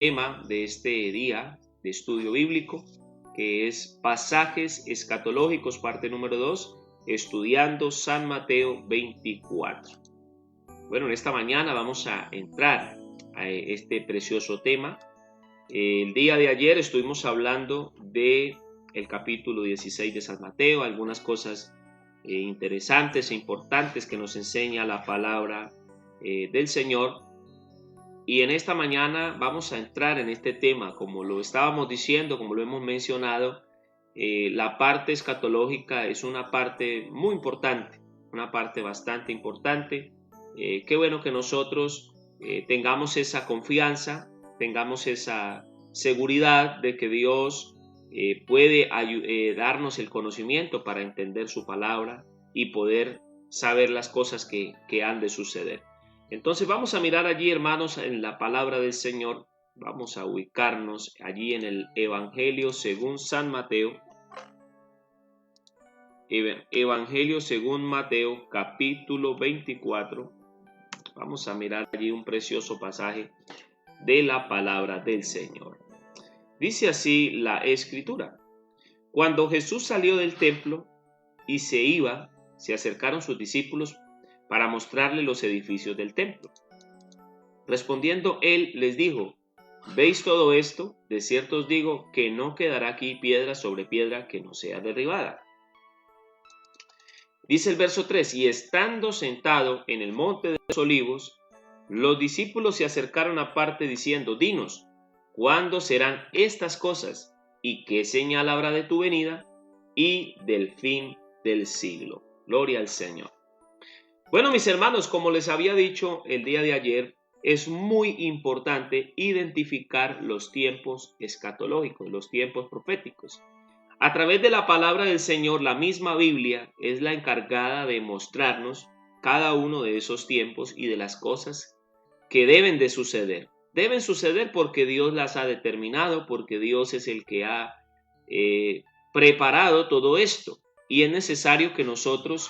tema de este día de estudio bíblico, que es pasajes escatológicos, parte número 2, estudiando San Mateo 24. Bueno, en esta mañana vamos a entrar a este precioso tema. El día de ayer estuvimos hablando de el capítulo 16 de San Mateo, algunas cosas interesantes e importantes que nos enseña la palabra del Señor. Y en esta mañana vamos a entrar en este tema, como lo estábamos diciendo, como lo hemos mencionado. La parte escatológica es una parte muy importante, una parte bastante importante. Qué bueno que nosotros tengamos esa confianza, tengamos esa seguridad de que Dios puede darnos el conocimiento para entender su palabra y poder saber las cosas que han de suceder. Entonces vamos a mirar allí, hermanos, en la palabra del Señor. Vamos a ubicarnos allí en el Evangelio según San Mateo. Evangelio según Mateo, capítulo 24. Vamos a mirar allí un precioso pasaje de la palabra del Señor. Dice así la Escritura: Cuando Jesús salió del templo y se iba, se acercaron sus discípulos para mostrarle los edificios del templo. Respondiendo él les dijo: ¿Veis todo esto? De cierto os digo que no quedará aquí piedra sobre piedra que no sea derribada. Dice el verso 3: Y estando sentado en el monte de los olivos, los discípulos se acercaron aparte diciendo: Dinos, ¿cuándo serán estas cosas? ¿Y qué señal habrá de tu venida y del fin del siglo? Gloria al Señor. Bueno, mis hermanos, como les había dicho el día de ayer, es muy importante identificar los tiempos escatológicos, los tiempos proféticos. A través de la palabra del Señor, la misma Biblia es la encargada de mostrarnos cada uno de esos tiempos y de las cosas que deben de suceder. Deben suceder porque Dios las ha determinado, porque Dios es el que ha preparado todo esto. Y es necesario que nosotros,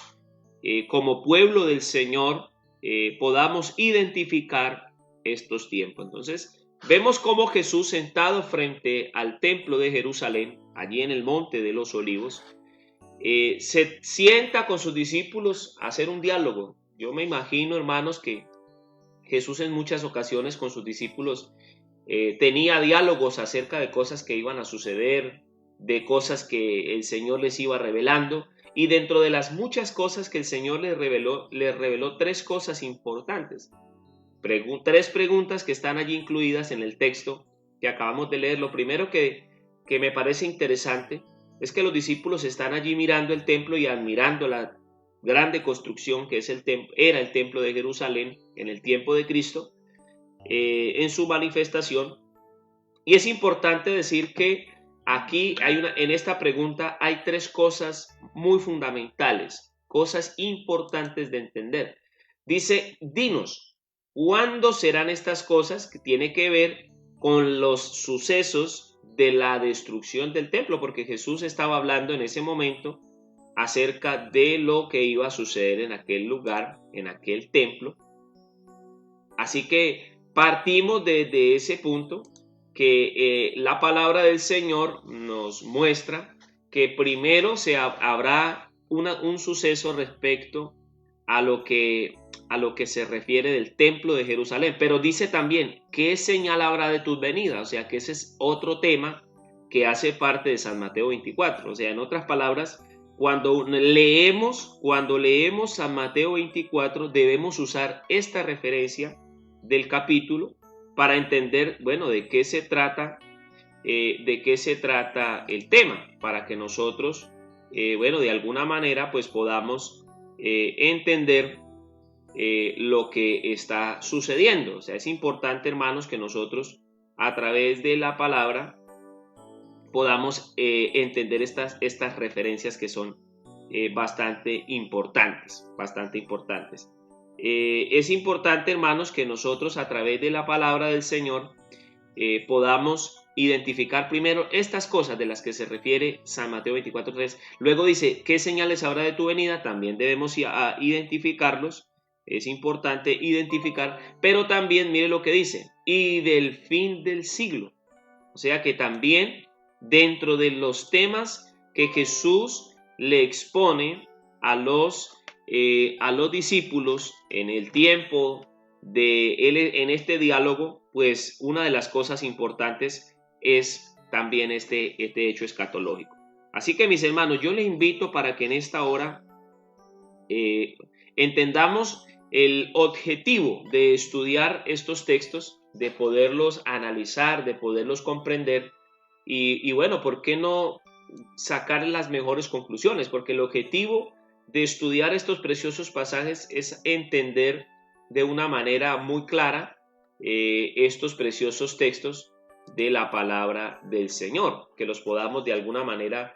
como pueblo del Señor, podamos identificar estos tiempos. Entonces, vemos cómo Jesús, sentado frente al templo de Jerusalén, allí en el monte de los olivos, se sienta con sus discípulos a hacer un diálogo. Yo me imagino, hermanos, que Jesús en muchas ocasiones con sus discípulos tenía diálogos acerca de cosas que iban a suceder, de cosas que el Señor les iba revelando. Y dentro de las muchas cosas que el Señor les reveló tres cosas importantes. Tres preguntas que están allí incluidas en el texto que acabamos de leer. Lo primero que me parece interesante es que los discípulos están allí mirando el templo y admirando la grande construcción que era el templo de Jerusalén en el tiempo de Cristo, en su manifestación. Y es importante decir que aquí en esta pregunta hay tres cosas muy fundamentales, cosas importantes de entender. Dice: dinos, ¿cuándo serán estas cosas? Que tiene que ver con los sucesos de la destrucción del templo, porque Jesús estaba hablando en ese momento acerca de lo que iba a suceder en aquel lugar, en aquel templo. Así que partimos desde ese punto que la palabra del Señor nos muestra que primero habrá un suceso respecto a lo que se refiere del templo de Jerusalén, pero dice también qué señal habrá de tu venida, o sea que ese es otro tema que hace parte de San Mateo 24, o sea, en otras palabras, cuando leemos San Mateo 24 debemos usar esta referencia del capítulo para entender, bueno, de qué se trata el tema, para que nosotros, bueno, de alguna manera, pues podamos entender lo que está sucediendo. O sea, es importante, hermanos, que nosotros a través de la palabra podamos entender estas referencias que son bastante importantes. Es importante, hermanos, que nosotros a través de la palabra del Señor podamos identificar primero estas cosas de las que se refiere San Mateo 24:3. Luego dice, ¿qué señales habrá de tu venida? También debemos identificarlos es importante identificar, pero también mire lo que dice, y del fin del siglo. O sea que también dentro de los temas que Jesús le expone a los discípulos en el tiempo de él, en este diálogo, pues una de las cosas importantes es también este hecho escatológico. Así que mis hermanos, yo les invito para que en esta hora entendamos el objetivo de estudiar estos textos, de poderlos analizar, de poderlos comprender y bueno, ¿por qué no sacar las mejores conclusiones? Porque el objetivo de estudiar estos preciosos pasajes es entender de una manera muy clara estos preciosos textos de la palabra del Señor, que los podamos de alguna manera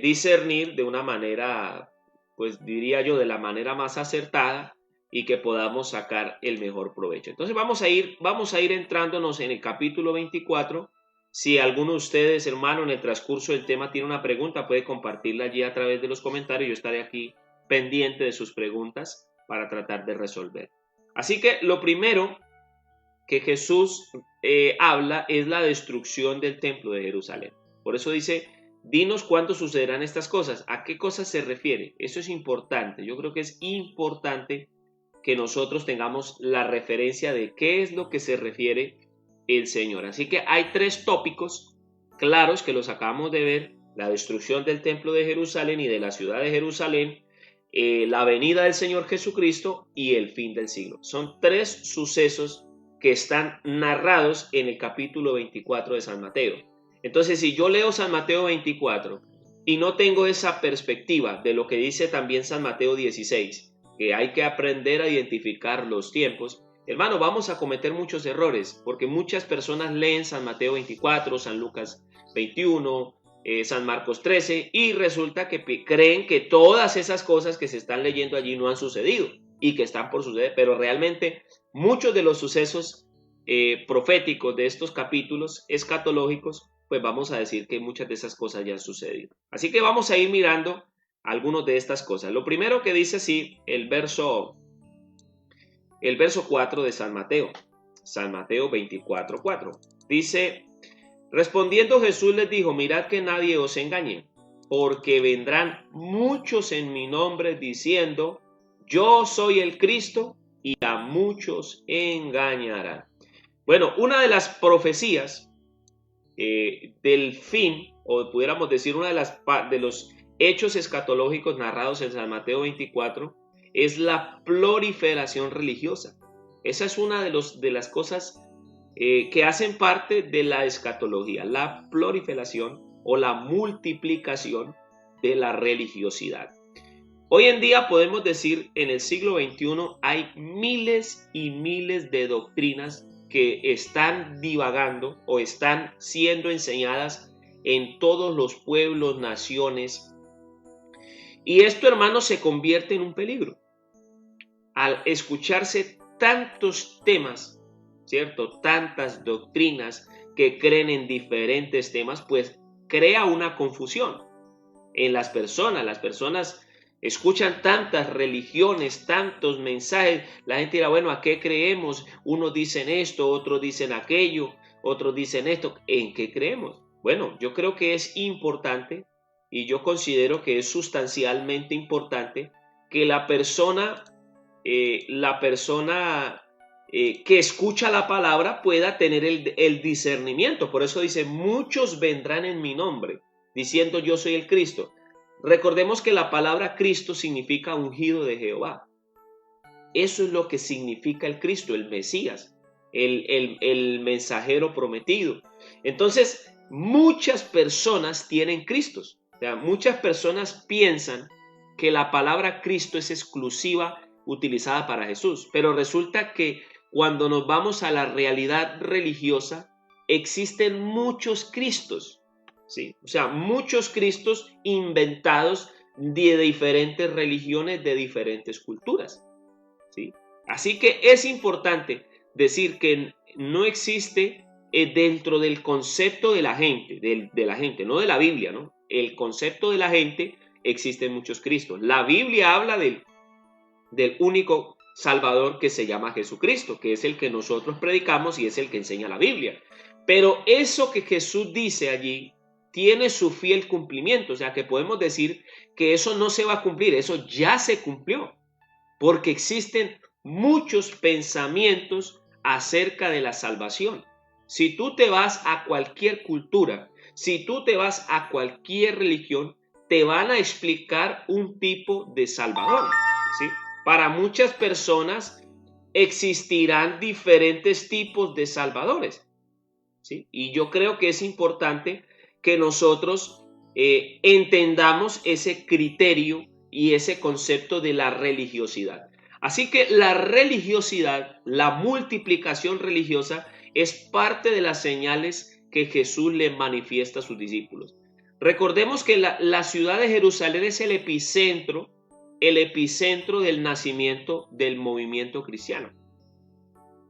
discernir de una manera, pues diría yo, de la manera más acertada y que podamos sacar el mejor provecho. Entonces vamos a ir entrándonos en el capítulo 24. Si alguno de ustedes, hermano, en el transcurso del tema tiene una pregunta, puede compartirla allí a través de los comentarios. Yo estaré aquí pendiente de sus preguntas para tratar de resolver. Así que lo primero que Jesús habla es la destrucción del templo de Jerusalén. Por eso dice, dinos cuándo sucederán estas cosas. ¿A qué cosas se refiere? Eso es importante. Yo creo que es importante que nosotros tengamos la referencia de qué es lo que se refiere el Señor. Así que hay tres tópicos claros que los acabamos de ver: la destrucción del templo de Jerusalén y de la ciudad de Jerusalén, la venida del Señor Jesucristo y el fin del siglo. Son tres sucesos que están narrados en el capítulo 24 de San Mateo. Entonces, si yo leo San Mateo 24 y no tengo esa perspectiva de lo que dice también San Mateo 16, que hay que aprender a identificar los tiempos, hermano, vamos a cometer muchos errores, porque muchas personas leen San Mateo 24, San Lucas 21, San Marcos 13, y resulta que creen que todas esas cosas que se están leyendo allí no han sucedido y que están por suceder, pero realmente muchos de los sucesos proféticos de estos capítulos escatológicos, pues vamos a decir que muchas de esas cosas ya han sucedido. Así que vamos a ir mirando algunas de estas cosas. Lo primero que dice así el verso 4 de San Mateo 24:4. Dice, respondiendo Jesús les dijo, mirad que nadie os engañe, porque vendrán muchos en mi nombre diciendo, yo soy el Cristo, y a muchos engañarán. Bueno, una de las profecías del fin, o pudiéramos decir una de los hechos escatológicos narrados en San Mateo 24, es la proliferación religiosa. Esa es una de las cosas que hacen parte de la escatología, la proliferación o la multiplicación de la religiosidad. Hoy en día podemos decir, en el siglo XXI hay miles y miles de doctrinas que están divagando o están siendo enseñadas en todos los pueblos, naciones. Y esto, hermano, se convierte en un peligro. Al escucharse tantos temas, ¿cierto? Tantas doctrinas que creen en diferentes temas, pues crea una confusión en las personas. Las personas escuchan tantas religiones, tantos mensajes. La gente dirá, bueno, ¿a qué creemos? Unos dicen esto, otros dicen aquello, otros dicen esto. ¿En qué creemos? Bueno, yo creo que es importante y yo considero que es sustancialmente importante que la persona que escucha la palabra pueda tener el discernimiento. Por eso dice, muchos vendrán en mi nombre, diciendo yo soy el Cristo. Recordemos que la palabra Cristo significa ungido de Jehová. Eso es lo que significa el Cristo, el Mesías, el mensajero prometido. Entonces, muchas personas tienen Cristos. O sea, muchas personas piensan que la palabra Cristo es exclusiva utilizada para Jesús, pero resulta que cuando nos vamos a la realidad religiosa, existen muchos Cristos, ¿sí? O sea, muchos Cristos inventados de diferentes religiones, de diferentes culturas, ¿sí? Así que es importante decir que no existe dentro del concepto de la gente, no de la Biblia, ¿no? El concepto de la gente, existen muchos Cristos. La Biblia habla del único Salvador que se llama Jesucristo, que es el que nosotros predicamos y es el que enseña la Biblia. Pero eso que Jesús dice allí tiene su fiel cumplimiento, o sea que podemos decir que eso no se va a cumplir, eso ya se cumplió, porque existen muchos pensamientos acerca de la salvación. Si tú te vas a cualquier cultura, si tú te vas a cualquier religión, te van a explicar un tipo de salvador, ¿sí? Para muchas personas existirán diferentes tipos de salvadores, ¿sí? Y yo creo que es importante que nosotros entendamos ese criterio y ese concepto de la religiosidad. Así que la religiosidad, la multiplicación religiosa, es parte de las señales que Jesús le manifiesta a sus discípulos. Recordemos que la ciudad de Jerusalén es el epicentro del nacimiento del movimiento cristiano.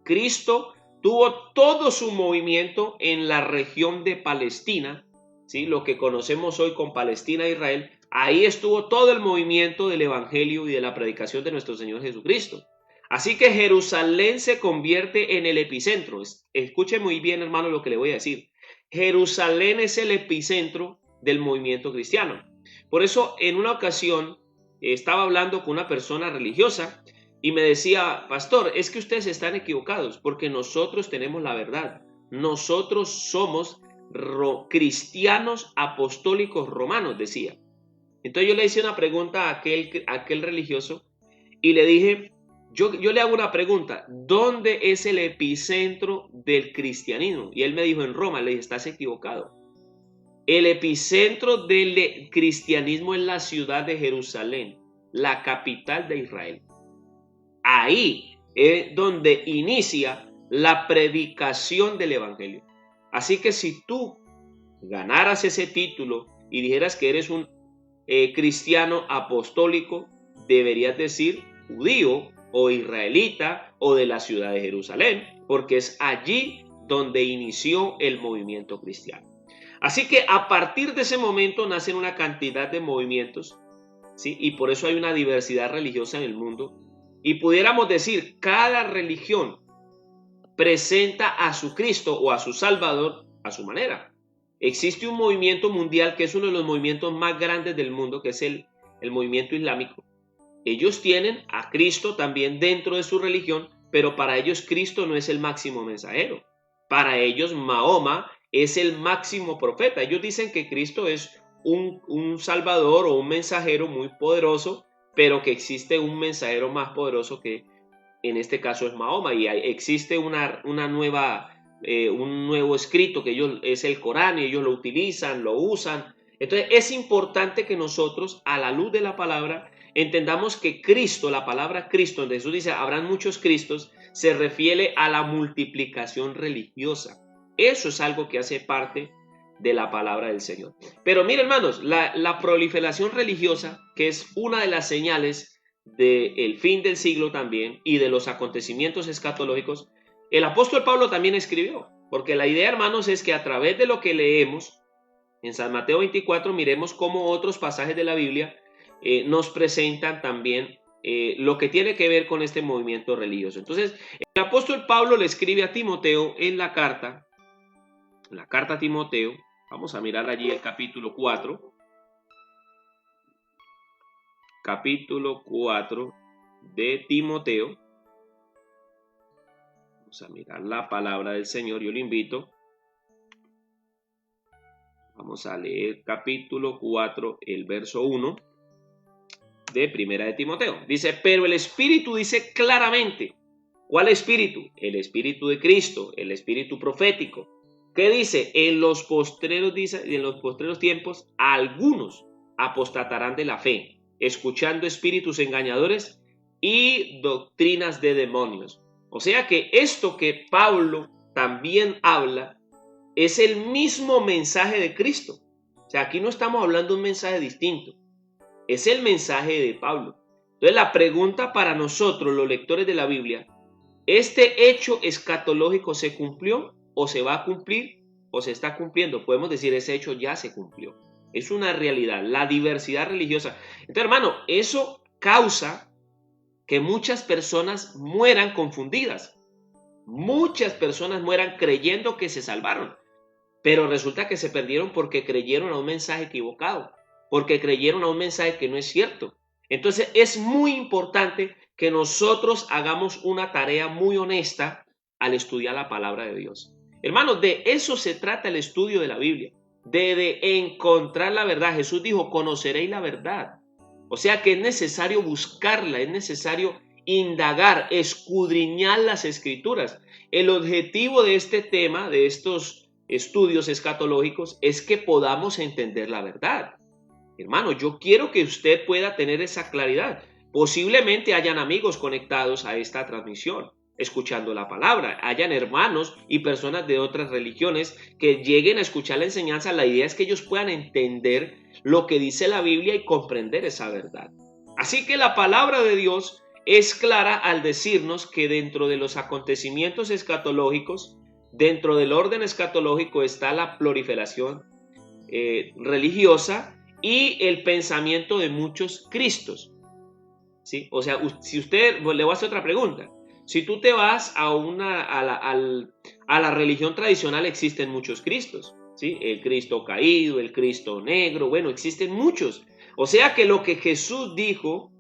Cristo tuvo todo su movimiento en la región de Palestina, ¿sí? Lo que conocemos hoy con Palestina e Israel. Ahí estuvo todo el movimiento del evangelio y de la predicación de nuestro Señor Jesucristo. Así que Jerusalén se convierte en el epicentro. Escuche muy bien, hermano, lo que le voy a decir. Jerusalén es el epicentro del movimiento cristiano. Por eso, en una ocasión, estaba hablando con una persona religiosa y me decía: pastor, es que ustedes están equivocados porque nosotros tenemos la verdad. Nosotros somos cristianos apostólicos romanos, decía. Entonces yo le hice una pregunta a aquel religioso y le dije, yo le hago una pregunta: ¿dónde es el epicentro del cristianismo? Y él me dijo: en Roma. Le dije: estás equivocado. El epicentro del cristianismo es la ciudad de Jerusalén, la capital de Israel. Ahí es donde inicia la predicación del evangelio. Así que si tú ganaras ese título y dijeras que eres un cristiano apostólico, deberías decir judío o israelita o de la ciudad de Jerusalén, porque es allí donde inició el movimiento cristiano. Así que a partir de ese momento nacen una cantidad de movimientos, ¿sí? Y por eso hay una diversidad religiosa en el mundo. Y pudiéramos decir, cada religión presenta a su Cristo o a su Salvador a su manera. Existe un movimiento mundial que es uno de los movimientos más grandes del mundo, que es el movimiento islámico. Ellos tienen a Cristo también dentro de su religión, pero para ellos Cristo no es el máximo mensajero. Para ellos Mahoma es el máximo profeta. Ellos dicen que Cristo es un salvador o un mensajero muy poderoso, pero que existe un mensajero más poderoso que en este caso es Mahoma, y existe un nuevo escrito que es el Corán, y ellos lo utilizan, lo usan. Entonces es importante que nosotros, a la luz de la palabra, entendamos que Cristo, la palabra Cristo, donde Jesús dice habrán muchos Cristos, se refiere a la multiplicación religiosa. Eso es algo que hace parte de la palabra del Señor. Pero miren, hermanos, la proliferación religiosa, que es una de las señales del fin del siglo también y de los acontecimientos escatológicos, el apóstol Pablo también escribió, porque la idea, hermanos, es que a través de lo que leemos en San Mateo 24, miremos cómo otros pasajes de la Biblia nos presentan también lo que tiene que ver con este movimiento religioso. Entonces, el apóstol Pablo le escribe a Timoteo en la carta a Timoteo. Vamos a mirar allí el capítulo 4. Capítulo 4 de Timoteo. Vamos a mirar la palabra del Señor. Yo le invito. Vamos a leer capítulo 4, el verso 1 de Primera de Timoteo. Dice: pero el Espíritu dice claramente. ¿Cuál Espíritu? El Espíritu de Cristo, el Espíritu profético. ¿Qué dice? En los postreros tiempos, algunos apostatarán de la fe, escuchando espíritus engañadores y doctrinas de demonios. O sea que esto que Pablo también habla es el mismo mensaje de Cristo. O sea, aquí no estamos hablando de un mensaje distinto. Es el mensaje de Pablo. Entonces la pregunta para nosotros, los lectores de la Biblia: ¿este hecho escatológico se cumplió o se va a cumplir o se está cumpliendo? Podemos decir, ese hecho ya se cumplió. Es una realidad, la diversidad religiosa. Entonces, hermano, eso causa que muchas personas mueran confundidas. Muchas personas mueran creyendo que se salvaron, pero resulta que se perdieron porque creyeron a un mensaje equivocado, porque creyeron a un mensaje que no es cierto. Entonces es muy importante que nosotros hagamos una tarea muy honesta al estudiar la palabra de Dios. Hermanos, de eso se trata el estudio de la Biblia, de encontrar la verdad. Jesús dijo, conoceréis la verdad. O sea que es necesario buscarla, es necesario indagar, escudriñar las escrituras. El objetivo de este tema, de estos estudios escatológicos, es que podamos entender la verdad. Hermano, yo quiero que usted pueda tener esa claridad. Posiblemente hayan amigos conectados a esta transmisión, escuchando la palabra. Hayan hermanos y personas de otras religiones que lleguen a escuchar la enseñanza. La idea es que ellos puedan entender lo que dice la Biblia y comprender esa verdad. Así que la palabra de Dios es clara al decirnos que dentro de los acontecimientos escatológicos, dentro del orden escatológico está la proliferación religiosa y el pensamiento de muchos cristos. ¿Sí? O sea, si usted, pues, le voy a hacer otra pregunta. Si tú te vas a la religión tradicional, existen muchos cristos. ¿Sí? El Cristo caído, el Cristo negro, bueno, existen muchos. O sea que lo que Jesús dijo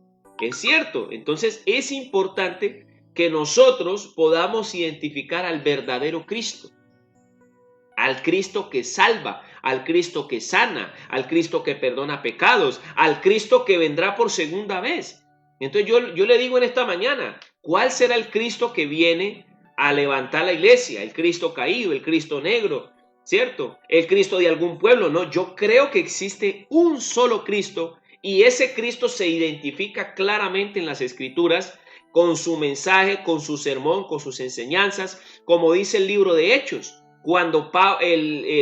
es cierto. Entonces es importante que nosotros podamos identificar al verdadero Cristo, al Cristo que salva, al Cristo que sana, al Cristo que perdona pecados, al Cristo que vendrá por segunda vez. Entonces yo le digo en esta mañana, ¿cuál será el Cristo que viene a levantar la iglesia? El Cristo caído, el Cristo negro, ¿cierto? El Cristo de algún pueblo. No, yo creo que existe un solo Cristo y ese Cristo se identifica claramente en las Escrituras con su mensaje, con su sermón, con sus enseñanzas, como dice el libro de Hechos. Cuando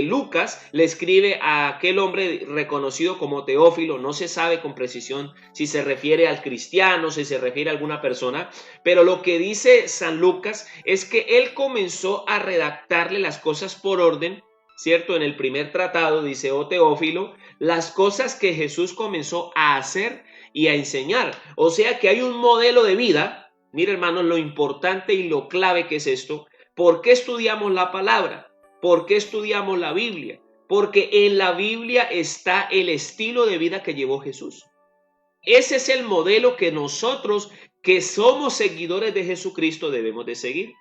Lucas le escribe a aquel hombre reconocido como Teófilo, no se sabe con precisión si se refiere al cristiano, si se refiere a alguna persona, pero lo que dice San Lucas es que él comenzó a redactarle las cosas por orden, ¿cierto? En el primer tratado dice, oh Teófilo, las cosas que Jesús comenzó a hacer y a enseñar. O sea que hay un modelo de vida. Mira, hermanos, lo importante y lo clave que es esto. ¿Por qué estudiamos la palabra? ¿Por qué estudiamos la Biblia? Porque en la Biblia está el estilo de vida que llevó Jesús. Ese es el modelo que nosotros, que somos seguidores de Jesucristo, debemos de seguir.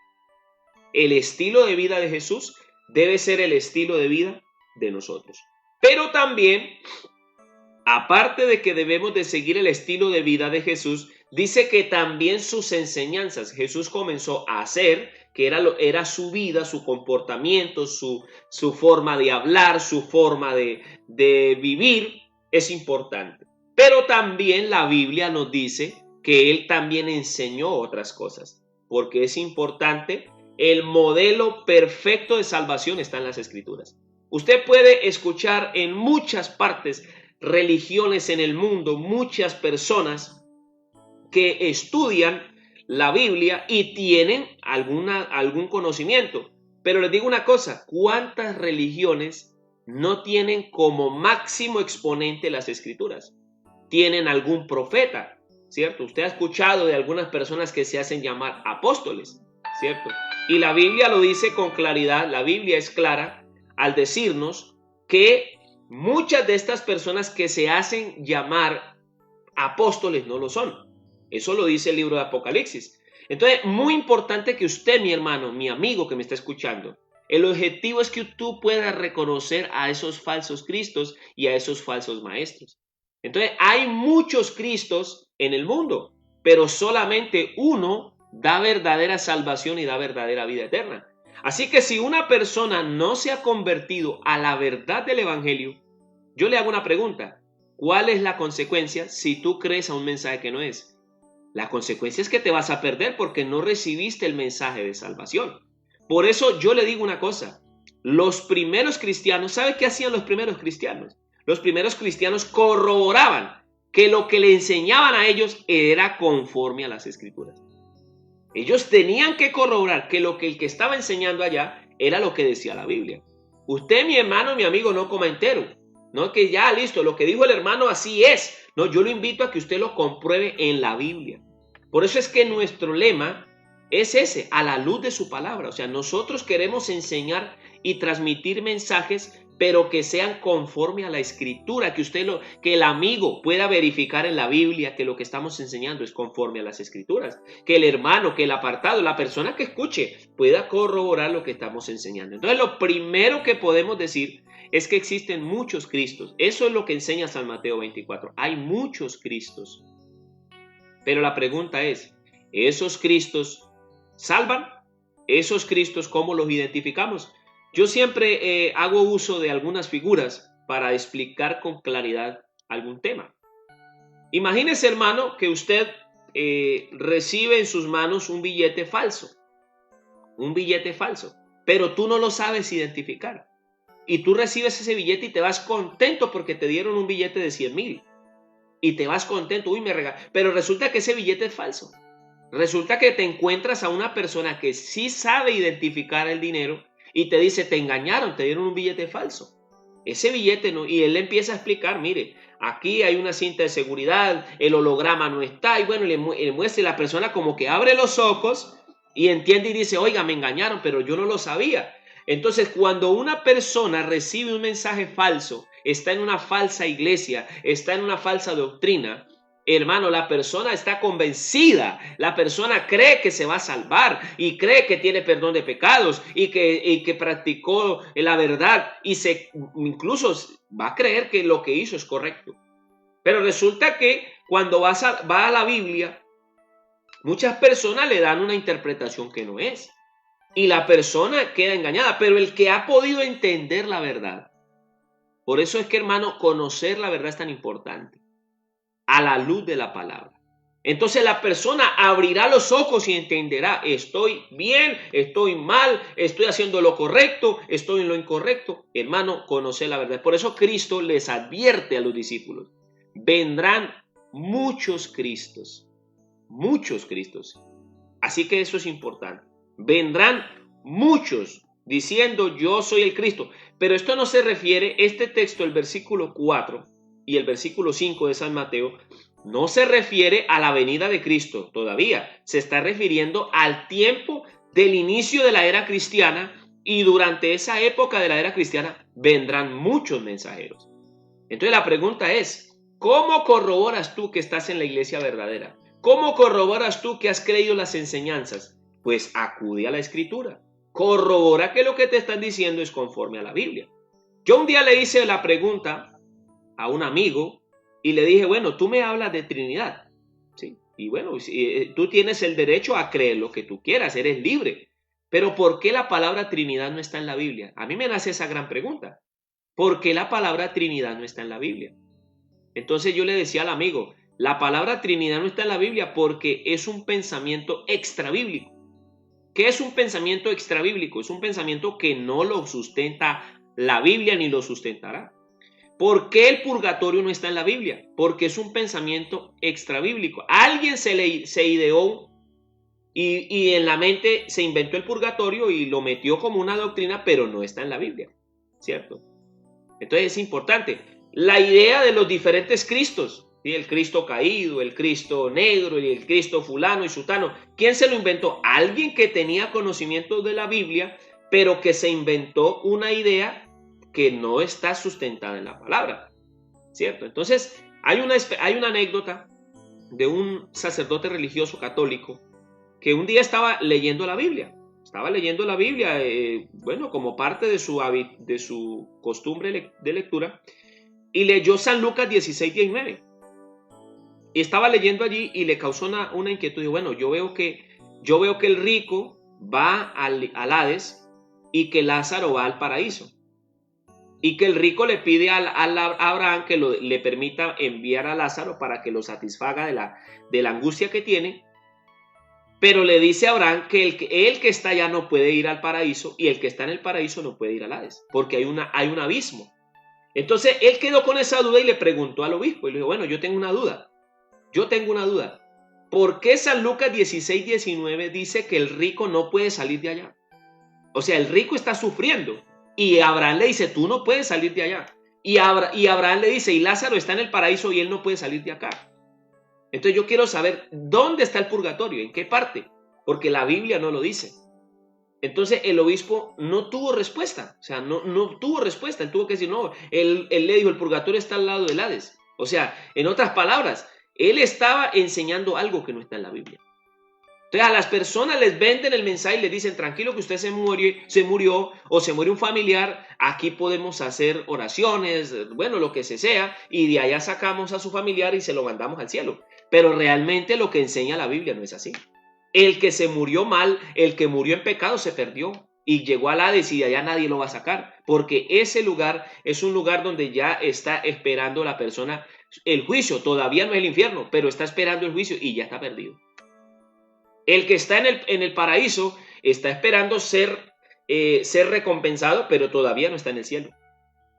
El estilo de vida de Jesús debe ser el estilo de vida de nosotros. Pero también, aparte de que debemos de seguir el estilo de vida de Jesús, dice que también sus enseñanzas, Jesús comenzó a hacer, que era su vida, su comportamiento, su forma de hablar, su forma de vivir, es importante. Pero también la Biblia nos dice que él también enseñó otras cosas, porque es importante. El modelo perfecto de salvación está en las Escrituras. Usted puede escuchar en muchas partes, religiones en el mundo, muchas personas que estudian la Biblia y tienen algún conocimiento. Pero les digo una cosa, ¿cuántas religiones no tienen como máximo exponente las Escrituras? Tienen algún profeta, ¿cierto? Usted ha escuchado de algunas personas que se hacen llamar apóstoles, ¿cierto? Y la Biblia lo dice con claridad, la Biblia es clara al decirnos que muchas de estas personas que se hacen llamar apóstoles no lo son. Eso lo dice el libro de Apocalipsis. Entonces, muy importante que usted, mi hermano, mi amigo que me está escuchando, el objetivo es que tú puedas reconocer a esos falsos cristos y a esos falsos maestros. Entonces, hay muchos cristos en el mundo, pero solamente uno da verdadera salvación y da verdadera vida eterna. Así que si una persona no se ha convertido a la verdad del evangelio, yo le hago una pregunta. ¿Cuál es la consecuencia si tú crees a un mensaje que no es? La consecuencia es que te vas a perder porque no recibiste el mensaje de salvación. Por eso yo le digo una cosa. Los primeros cristianos, ¿sabe qué hacían los primeros cristianos? Los primeros cristianos corroboraban que lo que le enseñaban a ellos era conforme a las Escrituras. Ellos tenían que corroborar que lo que el que estaba enseñando allá era lo que decía la Biblia. Usted, mi hermano, mi amigo, no coma entero. No que listo, lo que dijo el hermano así es. No, yo lo invito a que usted lo compruebe en la Biblia. Por eso es que nuestro lema es ese, a la luz de su palabra. O sea, nosotros queremos enseñar y transmitir mensajes, pero que sean conforme a la escritura, que el amigo pueda verificar en la Biblia que lo que estamos enseñando es conforme a las escrituras, que el hermano, que el apartado, la persona que escuche pueda corroborar lo que estamos enseñando. Entonces, lo primero que podemos decir es que existen muchos Cristos. Eso es lo que enseña San Mateo 24. Hay muchos Cristos. Pero la pregunta es, ¿esos Cristos salvan? ¿Esos Cristos cómo los identificamos? Yo siempre hago uso de algunas figuras para explicar con claridad algún tema. Imagínese, hermano, que usted recibe en sus manos un billete falso, pero tú no lo sabes identificar. Y tú recibes ese billete y te vas contento porque te dieron un billete de 100,000. Y te vas contento, pero resulta que ese billete es falso. Resulta que te encuentras a una persona que sí sabe identificar el dinero y te dice, te engañaron, te dieron un billete falso. Ese billete no, y él le empieza a explicar, mire, aquí hay una cinta de seguridad, el holograma no está, y bueno, le muestra, y la persona como que abre los ojos y entiende y dice, oiga, me engañaron, pero yo no lo sabía. Entonces, cuando una persona recibe un mensaje falso, está en una falsa iglesia, está en una falsa doctrina, hermano, la persona está convencida, la persona cree que se va a salvar y cree que tiene perdón de pecados y que practicó la verdad y incluso va a creer que lo que hizo es correcto. Pero resulta que cuando va a la Biblia, muchas personas le dan una interpretación que no es. Y la persona queda engañada, pero el que ha podido entender la verdad, por eso es que, hermano, conocer la verdad es tan importante, a la luz de la palabra. Entonces la persona abrirá los ojos y entenderá, estoy bien, estoy mal, estoy haciendo lo correcto, estoy en lo incorrecto. Hermano, conocer la verdad. Por eso Cristo les advierte a los discípulos, vendrán muchos Cristos. Así que eso es importante. Vendrán muchos diciendo yo soy el Cristo. Pero esto no se refiere, este texto, el versículo 4 y el versículo 5 de San Mateo, no se refiere a la venida de Cristo todavía. Se está refiriendo al tiempo del inicio de la era cristiana, y durante esa época de la era cristiana vendrán muchos mensajeros. Entonces la pregunta es, ¿cómo corroboras tú que estás en la iglesia verdadera? ¿Cómo corroboras tú que has creído las enseñanzas? Pues acude a la escritura. Corrobora que lo que te están diciendo es conforme a la Biblia. Yo un día le hice la pregunta a un amigo y le dije, bueno, tú me hablas de Trinidad, ¿sí? Y bueno, tú tienes el derecho a creer lo que tú quieras, eres libre. Pero ¿por qué la palabra Trinidad no está en la Biblia? A mí me nace esa gran pregunta. ¿Por qué la palabra Trinidad no está en la Biblia? Entonces yo le decía al amigo, la palabra Trinidad no está en la Biblia porque es un pensamiento extrabíblico. ¿Qué es un pensamiento extrabíblico? Es un pensamiento que no lo sustenta la Biblia ni lo sustentará. ¿Por qué el purgatorio no está en la Biblia? Porque es un pensamiento extrabíblico. Alguien se ideó y en la mente se inventó el purgatorio y lo metió como una doctrina, pero no está en la Biblia, ¿cierto? Entonces es importante. La idea de los diferentes Cristos, ¿sí? El Cristo caído, el Cristo negro y el Cristo fulano y sutano. ¿Quién se lo inventó? Alguien que tenía conocimiento de la Biblia, pero que se inventó una idea que no está sustentada en la palabra, ¿cierto? Entonces hay una anécdota de un sacerdote religioso católico que un día estaba leyendo la Biblia. Bueno, como parte de su costumbre de lectura, y leyó San Lucas 16:19. Y estaba leyendo allí y le causó una inquietud. Dijo, bueno, yo veo que el rico va al Hades y que Lázaro va al paraíso. Y que el rico le pide a Abraham que le permita enviar a Lázaro para que lo satisfaga de la angustia que tiene. Pero le dice a Abraham que el que está allá no puede ir al paraíso y el que está en el paraíso no puede ir al Hades, porque hay un abismo. Entonces él quedó con esa duda y le preguntó al obispo y le dijo, bueno, yo tengo una duda. ¿Por qué San Lucas 16:19 dice que el rico no puede salir de allá? O sea, el rico está sufriendo y Abraham le dice, tú no puedes salir de allá. Y Abraham le dice, y Lázaro está en el paraíso y él no puede salir de acá. Entonces yo quiero saber dónde está el purgatorio, en qué parte, porque la Biblia no lo dice. Entonces el obispo no tuvo respuesta, o sea, no tuvo respuesta, él tuvo que decir, no, él le dijo, el purgatorio está al lado del Hades. O sea, en otras palabras, él estaba enseñando algo que no está en la Biblia. Entonces a las personas les venden el mensaje y les dicen, tranquilo que usted se murió o se muere un familiar, aquí podemos hacer oraciones, bueno, lo que sea, y de allá sacamos a su familiar y se lo mandamos al cielo. Pero realmente lo que enseña la Biblia no es así. El que se murió mal, el que murió en pecado se perdió y llegó al Hades y de allá nadie lo va a sacar, porque ese lugar es un lugar donde ya está esperando la persona el juicio. Todavía no es el infierno, pero está esperando el juicio y ya está perdido. El que está en el paraíso está esperando ser recompensado, pero todavía no está en el cielo.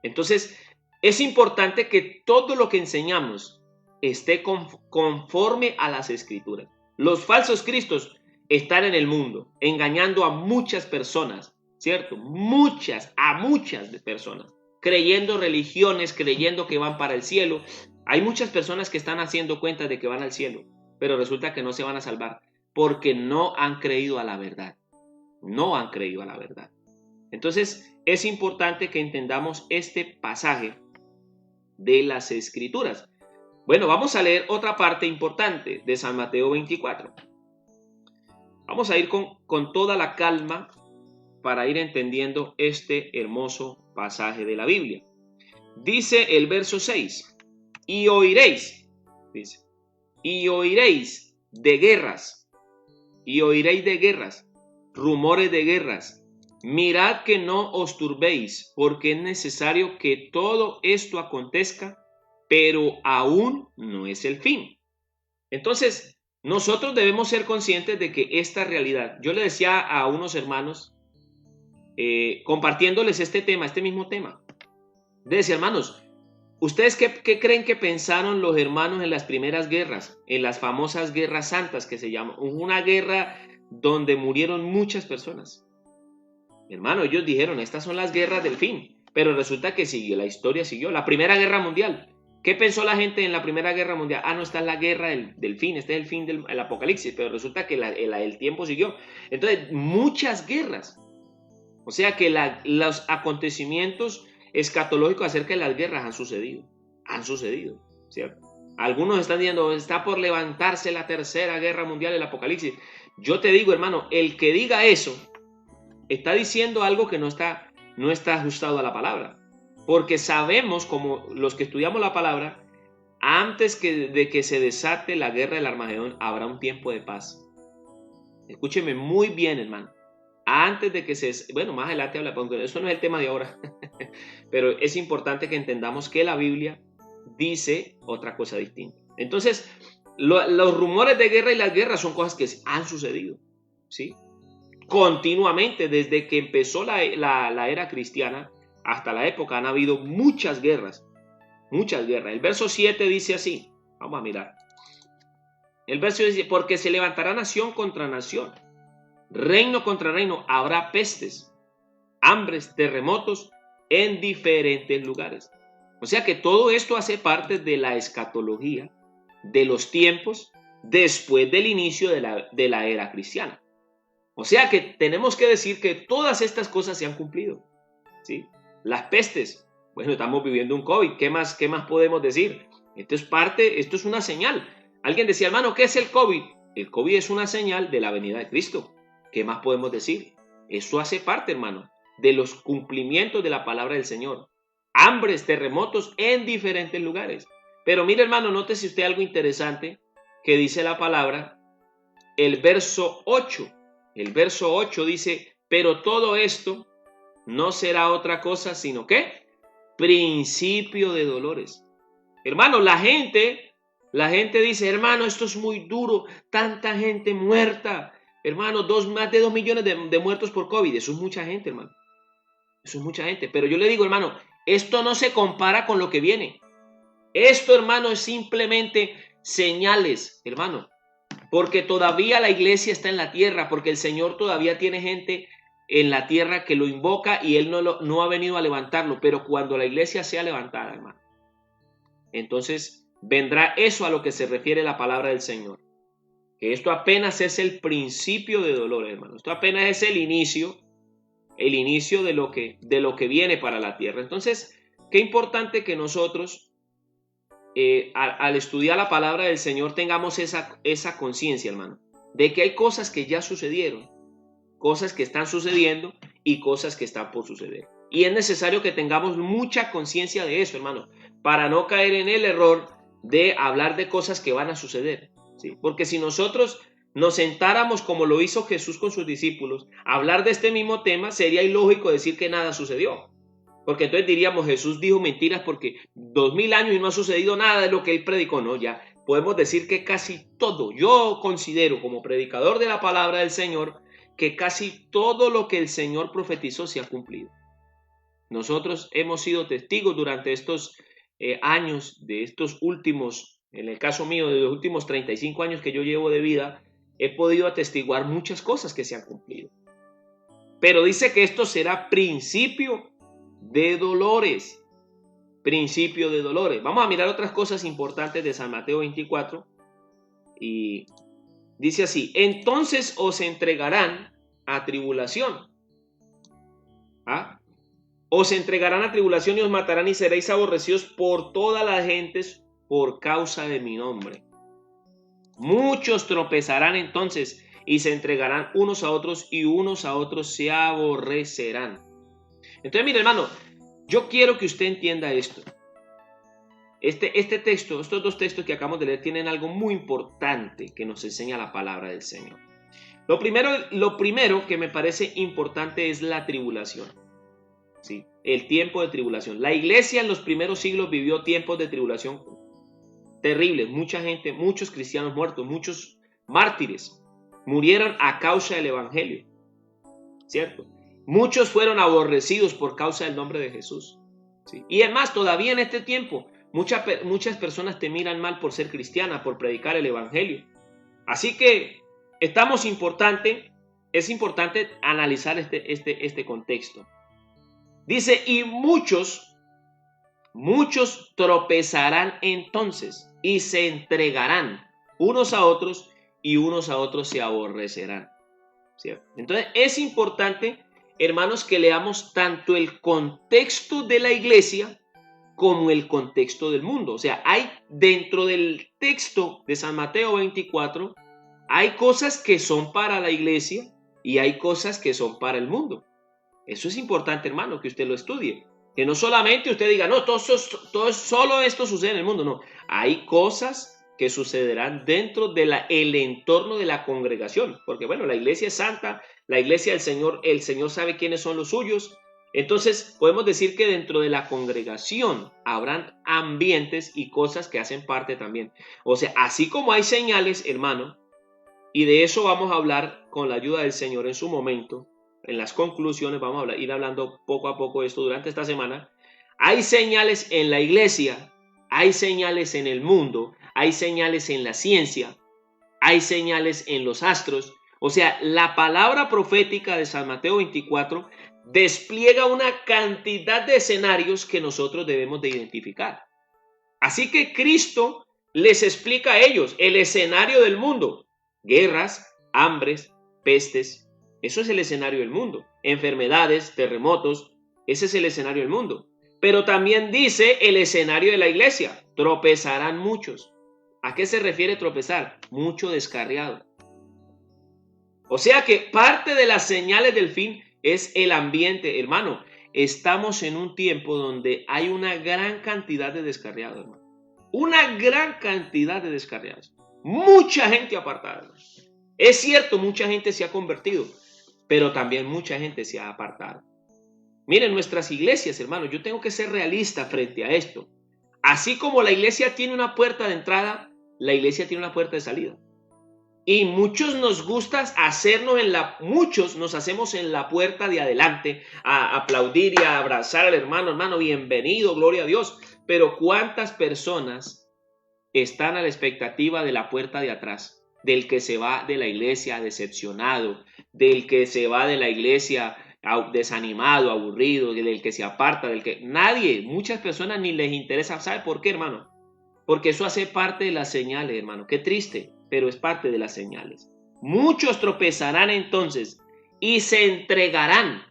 Entonces, es importante que todo lo que enseñamos esté conforme a las Escrituras. Los falsos cristos están en el mundo, engañando a muchas personas, ¿cierto? A muchas personas, creyendo religiones, creyendo que van para el cielo. Hay muchas personas que están haciendo cuenta de que van al cielo, pero resulta que no se van a salvar, porque no han creído a la verdad. No han creído a la verdad. Entonces, es importante que entendamos este pasaje de las Escrituras. Bueno, vamos a leer otra parte importante de San Mateo 24. Vamos a ir con toda la calma para ir entendiendo este hermoso pasaje de la Biblia. Dice el verso 6, y oiréis, dice, y oiréis de guerras, rumores de guerras. Mirad que no os turbéis, porque es necesario que todo esto acontezca, pero aún no es el fin. Entonces, nosotros debemos ser conscientes de que esta realidad, yo le decía a unos hermanos, compartiéndoles este mismo tema, decía, hermanos, ¿ustedes qué creen que pensaron los hermanos en las primeras guerras, en las famosas guerras santas que se llaman? Una guerra donde murieron muchas personas. Hermano, ellos dijeron, estas son las guerras del fin, pero resulta que la historia siguió. La Primera Guerra Mundial, ¿qué pensó la gente en la Primera Guerra Mundial? No, esta es la guerra del fin, este es el fin del apocalipsis, pero resulta que el tiempo siguió. Entonces, muchas guerras. O sea que los acontecimientos escatológicos acerca de las guerras han sucedido, ¿cierto? Algunos están diciendo, está por levantarse la Tercera Guerra Mundial, el apocalipsis. Yo te digo, hermano, el que diga eso, está diciendo algo que no está ajustado a la palabra, porque sabemos, como los que estudiamos la palabra, antes de que se desate la guerra del Armagedón, habrá un tiempo de paz. Escúcheme muy bien, hermano. Antes de que más adelante habla, porque eso no es el tema de ahora, pero es importante que entendamos que la Biblia dice otra cosa distinta. Entonces, los rumores de guerra y las guerras son cosas que han sucedido, ¿sí? Continuamente, desde que empezó la era cristiana hasta la época, han habido muchas guerras. El verso 7 dice así, vamos a mirar. El verso dice, porque se levantará nación contra nación, reino contra reino, habrá pestes, hambres, terremotos en diferentes lugares. O sea que todo esto hace parte de la escatología, de los tiempos después del inicio de la era cristiana. O sea que tenemos que decir que todas estas cosas se han cumplido, ¿sí? Las pestes, bueno, estamos viviendo un COVID, ¿qué más podemos decir? Esto es una señal. Alguien decía, hermano, ¿qué es el COVID? El COVID es una señal de la venida de Cristo. ¿Qué más podemos decir? Eso hace parte, hermano, de los cumplimientos de la palabra del Señor. Hambres, terremotos en diferentes lugares. Pero mire, hermano, nótese usted algo interesante que dice la palabra, el verso 8. El verso 8 dice, pero todo esto no será otra cosa sino ¿qué? Principio de dolores. Hermano, la gente dice, hermano, esto es muy duro, tanta gente muerta. Hermano, más de 2 millones de muertos por COVID. Eso es mucha gente, hermano. Eso es mucha gente. Pero yo le digo, hermano, esto no se compara con lo que viene. Esto, hermano, es simplemente señales, hermano. Porque todavía la iglesia está en la tierra, porque el Señor todavía tiene gente en la tierra que lo invoca y Él no ha venido a levantarlo. Pero cuando la iglesia sea levantada, hermano, entonces vendrá eso a lo que se refiere la palabra del Señor. Que esto apenas es el principio de dolor, hermano. Esto apenas es el inicio de lo que viene para la tierra. Entonces, qué importante que nosotros, al estudiar la palabra del Señor, tengamos esa conciencia, hermano, de que hay cosas que ya sucedieron, cosas que están sucediendo y cosas que están por suceder. Y es necesario que tengamos mucha conciencia de eso, hermano, para no caer en el error de hablar de cosas que van a suceder, ¿sí? Porque si nosotros nos sentáramos como lo hizo Jesús con sus discípulos, a hablar de este mismo tema, sería ilógico decir que nada sucedió. Porque entonces diríamos, Jesús dijo mentiras porque 2000 años y no ha sucedido nada de lo que él predicó. No, ya podemos decir que casi todo, yo considero como predicador de la palabra del Señor, que casi todo lo que el Señor profetizó se ha cumplido. Nosotros hemos sido testigos durante estos años, de estos últimos, en el caso mío, de los últimos 35 años que yo llevo de vida, he podido atestiguar muchas cosas que se han cumplido. Pero dice que esto será principio de dolores. Principio de dolores. Vamos a mirar otras cosas importantes de San Mateo 24. Y dice así: entonces os entregarán a tribulación. ¿Ah? Os entregarán a tribulación y os matarán y seréis aborrecidos por todas las gentes por causa de mi nombre. Muchos tropezarán entonces y se entregarán unos a otros y unos a otros se aborrecerán. Entonces, mire, hermano, yo quiero que usted entienda esto. Este texto, estos dos textos que acabamos de leer tienen algo muy importante que nos enseña la palabra del Señor. Lo primero que me parece importante es la tribulación. ¿Sí? El tiempo de tribulación. La iglesia en los primeros siglos vivió tiempos de tribulación terribles. Mucha gente, muchos cristianos muertos, muchos mártires murieron a causa del evangelio. ¿Cierto? Muchos fueron aborrecidos por causa del nombre de Jesús. ¿Sí? Y además, todavía en este tiempo, muchas personas te miran mal por ser cristiana, por predicar el evangelio. Así que es importante analizar este contexto. Dice, y muchos tropezarán entonces y se entregarán unos a otros y unos a otros se aborrecerán. ¿Cierto? Entonces es importante, hermanos, que leamos tanto el contexto de la iglesia como el contexto del mundo. O sea, hay dentro del texto de San Mateo 24, hay cosas que son para la iglesia y hay cosas que son para el mundo. Eso es importante, hermano, que usted lo estudie. Que no solamente usted diga, no, solo esto sucede en el mundo. No, hay cosas que sucederán dentro del entorno de la congregación. Porque bueno, la iglesia es santa, la iglesia del Señor, el Señor sabe quiénes son los suyos. Entonces podemos decir que dentro de la congregación habrán ambientes y cosas que hacen parte también. O sea, así como hay señales, hermano, y de eso vamos a hablar con la ayuda del Señor en su momento. En las conclusiones vamos a ir hablando poco a poco de esto durante esta semana. Hay señales en la iglesia, hay señales en el mundo, hay señales en la ciencia, hay señales en los astros. O sea, la palabra profética de San Mateo 24 despliega una cantidad de escenarios que nosotros debemos de identificar. Así que Cristo les explica a ellos el escenario del mundo: guerras, hambres, pestes. Eso es el escenario del mundo. Enfermedades, terremotos, ese es el escenario del mundo. Pero también dice el escenario de la iglesia: tropezarán muchos. ¿A qué se refiere tropezar? Mucho descarriado. O sea que parte de las señales del fin es el ambiente, hermano. Estamos en un tiempo donde hay una gran cantidad de descarriados, hermano. Una gran cantidad de descarriados. Mucha gente apartada, hermano. Es cierto, mucha gente se ha convertido, pero también mucha gente se ha apartado. Miren, nuestras iglesias, hermano, yo tengo que ser realista frente a esto. Así como la iglesia tiene una puerta de entrada, la iglesia tiene una puerta de salida. Y muchos nos gusta muchos nos hacemos en la puerta de adelante, a aplaudir y a abrazar al hermano, bienvenido, gloria a Dios. Pero ¿cuántas personas están a la expectativa de la puerta de atrás? Del que se va de la iglesia decepcionado, del que se va de la iglesia desanimado, aburrido, del que se aparta, muchas personas ni les interesa. ¿Sabe por qué, hermano? porque eso hace parte de las señales, hermano. Qué triste, pero es parte de las señales. Muchos tropezarán entonces y se entregarán.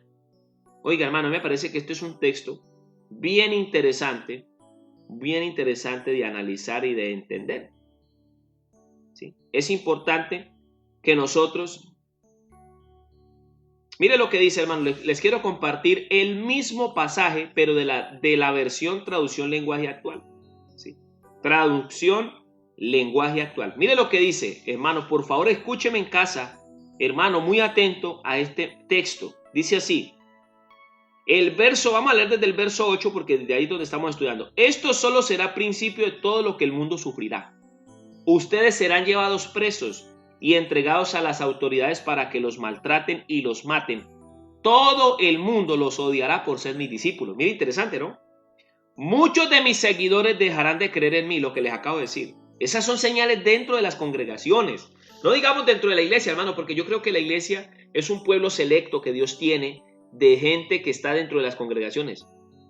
Oiga, hermano, me parece que este es un texto bien interesante de analizar y de entender. ¿Sí? Es importante que nosotros, mire lo que dice, hermano, les quiero compartir el mismo pasaje, pero de la versión traducción lenguaje actual. ¿Sí? Traducción lenguaje actual. Mire lo que dice, hermano, por favor escúcheme en casa, hermano, muy atento a este texto. Dice así, el verso, vamos a leer desde el verso 8 porque desde ahí es donde estamos estudiando. Esto solo será principio de todo lo que el mundo sufrirá. Ustedes serán llevados presos y entregados a las autoridades para que los maltraten y los maten. Todo el mundo los odiará por ser mis discípulos. Mira, interesante, ¿no? Muchos de mis seguidores dejarán de creer en mí, lo que les acabo de decir. Esas son señales dentro de las congregaciones. No digamos dentro de la iglesia, hermano, porque yo creo que la iglesia es un pueblo selecto que Dios tiene de gente que está dentro de las congregaciones.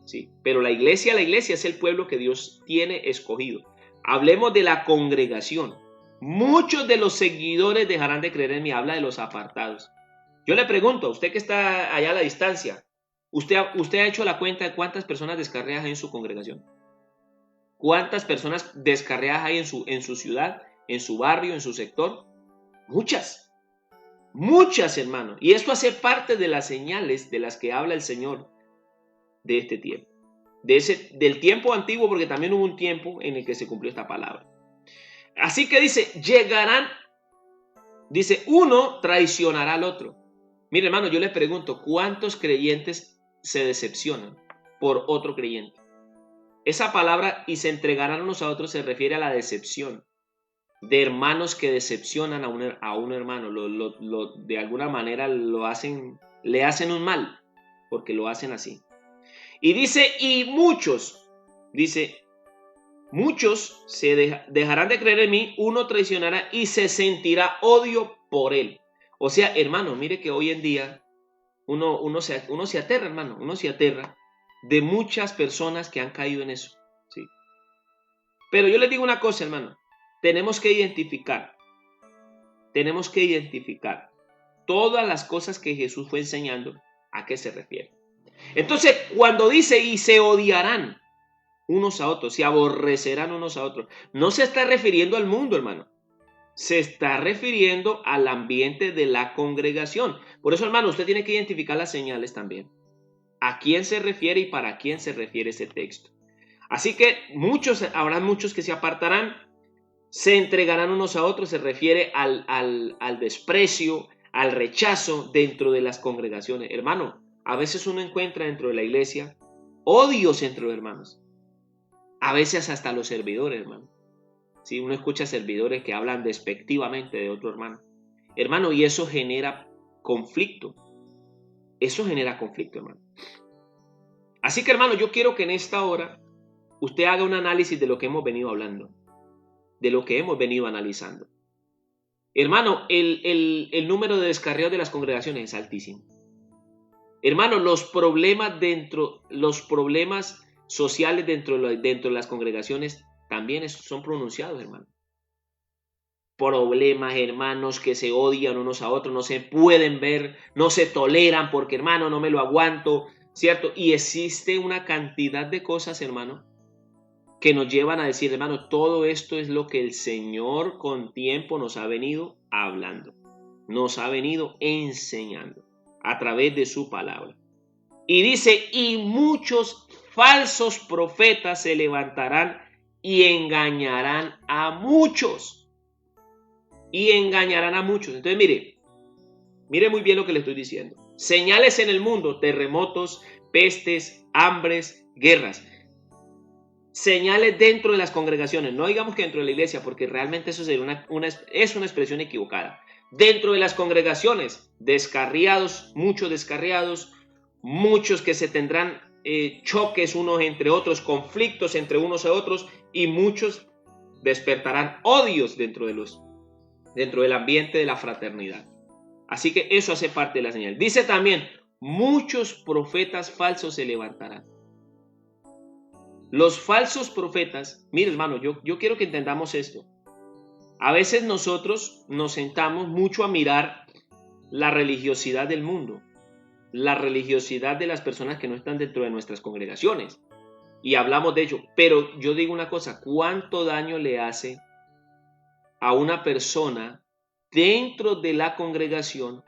Sí, pero la iglesia es el pueblo que Dios tiene escogido. Hablemos de la congregación. Muchos de los seguidores dejarán de creer en mí. Habla de los apartados. Yo le pregunto a usted que está allá a la distancia, ¿usted ha hecho la cuenta de cuántas personas descarriadas hay en su congregación? ¿Cuántas personas descarriadas hay en su ciudad, en su barrio, en su sector? Muchas. Muchas, hermano. Y esto hace parte de las señales de las que habla el Señor de este tiempo. Del tiempo antiguo, porque también hubo un tiempo en el que se cumplió esta palabra. Así que dice, llegarán, dice, uno traicionará al otro. Mire, hermano, yo le pregunto, ¿cuántos creyentes se decepcionan por otro creyente? Esa palabra, y se entregarán unos a otros, se refiere a la decepción de hermanos que decepcionan a un hermano. De alguna manera le hacen un mal, porque lo hacen así. Y dice, muchos se dejarán de creer en mí, uno traicionará y se sentirá odio por él. O sea, hermano, mire que hoy en día uno se aterra, hermano, uno se aterra de muchas personas que han caído en eso. ¿Sí? Pero yo les digo una cosa, hermano, tenemos que identificar todas las cosas que Jesús fue enseñando, ¿a qué se refiere? Entonces, cuando dice y se odiarán unos a otros, se aborrecerán unos a otros, no se está refiriendo al mundo, hermano. Se está refiriendo al ambiente de la congregación. Por eso, hermano, usted tiene que identificar las señales también. ¿A quién se refiere y para quién se refiere ese texto? Así que habrá muchos que se apartarán, se entregarán unos a otros, se refiere al desprecio, al rechazo dentro de las congregaciones. Hermano, a veces uno encuentra dentro de la iglesia odios entre los hermanos. A veces hasta los servidores, hermano. Si uno escucha servidores que hablan despectivamente de otro hermano. Hermano, y eso genera conflicto. Eso genera conflicto, hermano. Así que, hermano, yo quiero que en esta hora usted haga un análisis de lo que hemos venido hablando, de lo que hemos venido analizando. Hermano, el número de descarriados de las congregaciones es altísimo. Hermano, los problemas sociales dentro de las congregaciones también son pronunciados, hermano. Problemas, hermanos, que se odian unos a otros, no se pueden ver, no se toleran porque, hermano, no me lo aguanto, ¿cierto? Y existe una cantidad de cosas, hermano, que nos llevan a decir, hermano, todo esto es lo que el Señor con tiempo nos ha venido hablando, nos ha venido enseñando a través de su palabra. Y dice, y muchos falsos profetas se levantarán y engañarán a muchos. Y engañarán a muchos. Entonces, mire muy bien lo que le estoy diciendo. Señales en el mundo, terremotos, pestes, hambres, guerras. Señales dentro de las congregaciones, no digamos que dentro de la iglesia, porque realmente eso sería es una expresión equivocada. Dentro de las congregaciones, muchos descarriados, muchos que se tendrán choques unos entre otros, conflictos entre unos a otros, y muchos despertarán odios dentro del ambiente de la fraternidad. Así que eso hace parte de la señal. Dice también, muchos profetas falsos se levantarán. Los falsos profetas, mire hermano, yo quiero que entendamos esto. A veces nosotros nos sentamos mucho a mirar la religiosidad del mundo, la religiosidad de las personas que no están dentro de nuestras congregaciones, y hablamos de ello. Pero yo digo una cosa, ¿cuánto daño le hace a una persona dentro de la congregación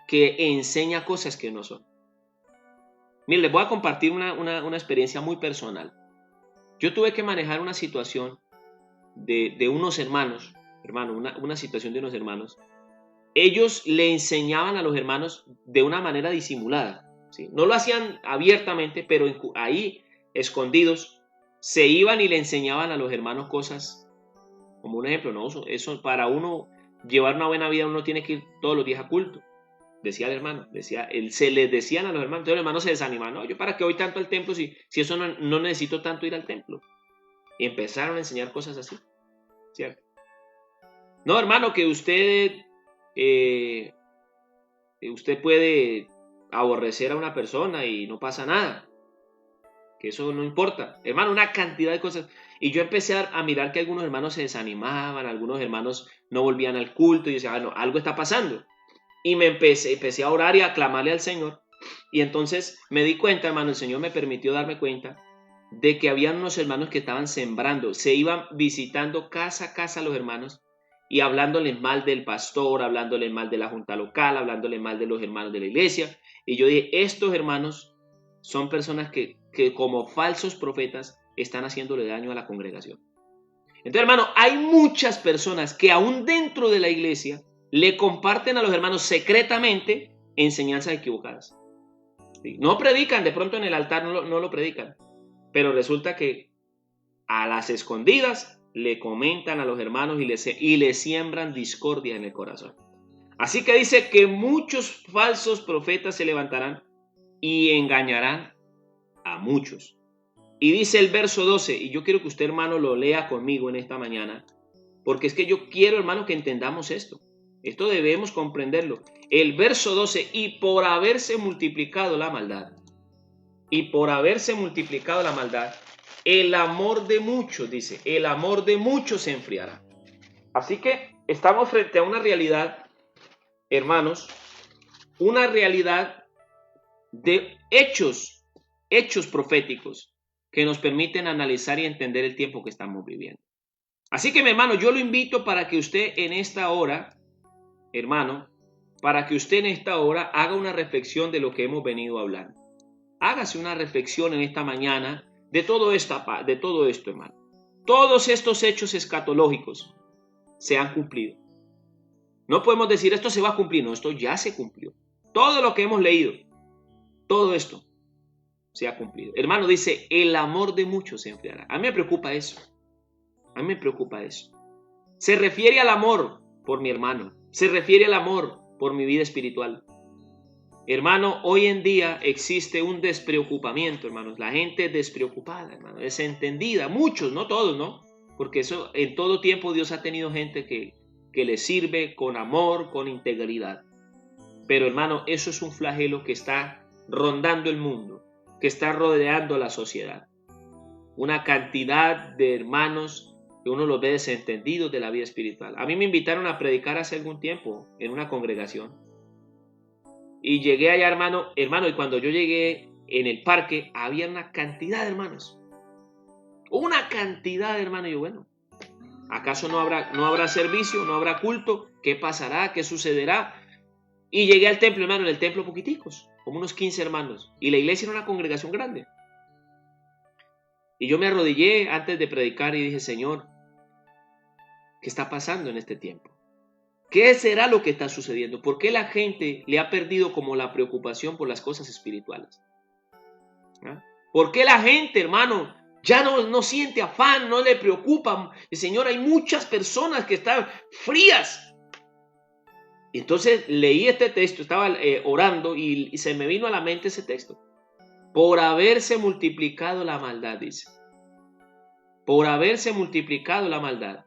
que enseña cosas que no son? Mire, les voy a compartir una experiencia muy personal. Yo tuve que manejar una situación de unos hermanos, una situación de unos hermanos. Ellos le enseñaban a los hermanos de una manera disimulada, ¿sí? No lo hacían abiertamente, pero ahí, escondidos, se iban y le enseñaban a los hermanos cosas, como un ejemplo, ¿no? Eso para uno llevar una buena vida, uno tiene que ir todos los días a culto, decía el hermano, se les decían a los hermanos, entonces los hermanos se desanimaban, no, yo para qué voy tanto al templo si eso no necesito tanto ir al templo. Y empezaron a enseñar cosas así, ¿cierto? No, hermano, que usted puede aborrecer a una persona y no pasa nada, que eso no importa, hermano, una cantidad de cosas. Y yo empecé a mirar que algunos hermanos se desanimaban, algunos hermanos no volvían al culto y decía, no, algo está pasando. Y empecé a orar y a clamarle al Señor. Y entonces me di cuenta, hermano, el Señor me permitió darme cuenta de que había unos hermanos que estaban sembrando, se iban visitando casa a casa los hermanos y hablándoles mal del pastor, hablándoles mal de la junta local, hablándoles mal de los hermanos de la iglesia. Y yo dije, estos hermanos son personas que como falsos profetas están haciéndole daño a la congregación. Entonces, hermano, hay muchas personas que aún dentro de la iglesia le comparten a los hermanos secretamente enseñanzas equivocadas. ¿Sí? No predican, de pronto en el altar no lo predican, pero resulta que a las escondidas le comentan a los hermanos y le siembran discordia en el corazón. Así que dice que muchos falsos profetas se levantarán y engañarán a muchos. Y dice el verso 12, y yo quiero que usted, hermano, lo lea conmigo en esta mañana, porque es que yo quiero, hermano, que entendamos esto. Esto debemos comprenderlo. El verso 12, y por haberse multiplicado la maldad, el amor de muchos, dice, el amor de muchos se enfriará. Así que estamos frente a una realidad, hermanos, una realidad de hechos proféticos que nos permiten analizar y entender el tiempo que estamos viviendo. Así que, mi hermano, yo lo invito para que usted en esta hora, hermano, haga una reflexión de lo que hemos venido hablando. Hágase una reflexión en esta mañana de todo esto, hermano. Todos estos hechos escatológicos se han cumplido. No podemos decir esto se va a cumplir, no, esto ya se cumplió. Todo lo que hemos leído, todo esto se ha cumplido. Hermano, dice, el amor de muchos se enfriará. A mí me preocupa eso. Se refiere al amor por mi hermano. Se refiere al amor por mi vida espiritual. Hermano, hoy en día existe un despreocupamiento, hermanos. La gente es despreocupada, hermano, desentendida. Muchos, no todos, ¿no? Porque eso en todo tiempo Dios ha tenido gente que le sirve con amor, con integridad. Pero, hermano, eso es un flagelo que está rondando el mundo, que está rodeando la sociedad. Una cantidad de hermanos que uno los ve desentendidos de la vida espiritual. A mí me invitaron a predicar hace algún tiempo en una congregación. Y llegué allá, hermano, y cuando yo llegué en el parque, había una cantidad de hermanos. Una cantidad de hermanos. Y yo, bueno, ¿acaso no habrá servicio? ¿No habrá culto? ¿Qué pasará? ¿Qué sucederá? Y llegué al templo, hermano, en el templo poquiticos, como unos 15 hermanos. Y la iglesia era una congregación grande. Y yo me arrodillé antes de predicar y dije, Señor, ¿qué está pasando en este tiempo? ¿Qué será lo que está sucediendo? ¿Por qué la gente le ha perdido como la preocupación por las cosas espirituales? ¿Ah? ¿Por qué la gente, hermano, ya no siente afán, no le preocupa? El Señor, hay muchas personas que están frías. Y entonces leí este texto, estaba orando y se me vino a la mente ese texto. Por haberse multiplicado la maldad, dice. Por haberse multiplicado la maldad.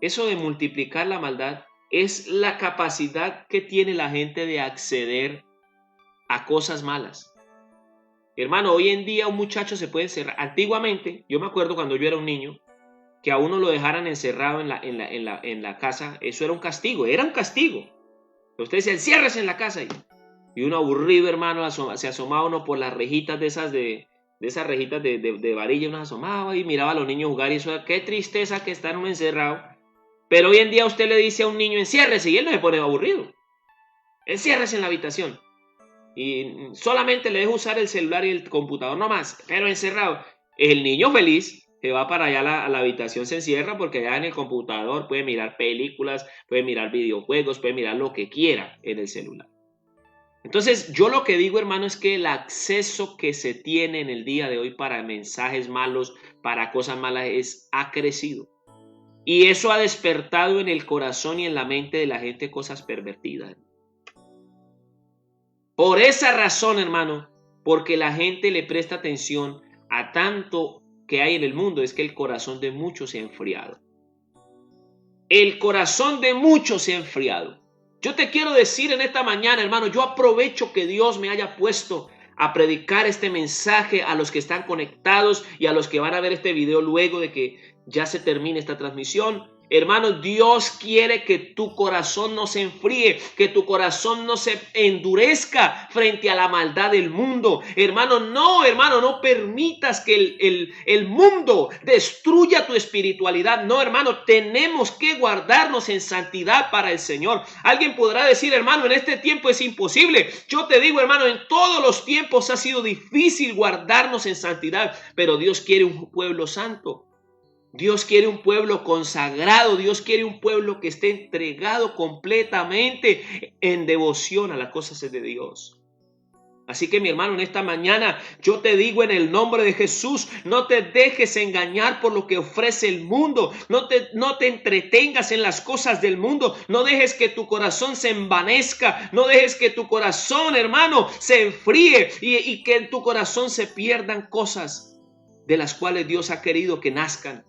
Eso de multiplicar la maldad es la capacidad que tiene la gente de acceder a cosas malas. Hermano, hoy en día un muchacho se puede encerrar. Antiguamente, yo me acuerdo cuando yo era un niño, que a uno lo dejaran encerrado en la casa, eso era un castigo. Usted decía, enciérrese en la casa. Y uno aburrido, hermano, se asomaba uno por las rejitas de esas rejitas de varilla, uno asomaba y miraba a los niños jugar y eso, qué tristeza que están uno encerrado. Pero hoy en día usted le dice a un niño, enciérrese, y él no se pone aburrido. Enciérrese en la habitación. Y solamente le deja usar el celular y el computador, no más, pero encerrado. El niño feliz se va para allá a la habitación, se encierra porque allá en el computador puede mirar películas, puede mirar videojuegos, puede mirar lo que quiera en el celular. Entonces, yo lo que digo, hermano, es que el acceso que se tiene en el día de hoy para mensajes malos, para cosas malas, ha crecido. Y eso ha despertado en el corazón y en la mente de la gente cosas pervertidas. Por esa razón, hermano, porque la gente le presta atención a tanto que hay en el mundo, es que el corazón de muchos se ha enfriado. El corazón de muchos se ha enfriado. Yo te quiero decir en esta mañana, hermano, yo aprovecho que Dios me haya puesto a predicar este mensaje a los que están conectados y a los que van a ver este video luego de que ya se termine esta transmisión. Hermano, Dios quiere que tu corazón no se enfríe, que tu corazón no se endurezca frente a la maldad del mundo. Hermano, no permitas que el mundo destruya tu espiritualidad. No, hermano, tenemos que guardarnos en santidad para el Señor. Alguien podrá decir, hermano, en este tiempo es imposible. Yo te digo, hermano, en todos los tiempos ha sido difícil guardarnos en santidad, pero Dios quiere un pueblo santo. Dios quiere un pueblo consagrado, Dios quiere un pueblo que esté entregado completamente en devoción a las cosas de Dios. Así que mi hermano, en esta mañana yo te digo en el nombre de Jesús, no te dejes engañar por lo que ofrece el mundo, no te entretengas en las cosas del mundo, no dejes que tu corazón se envanezca, no dejes que tu corazón, hermano, se enfríe y que en tu corazón se pierdan cosas de las cuales Dios ha querido que nazcan.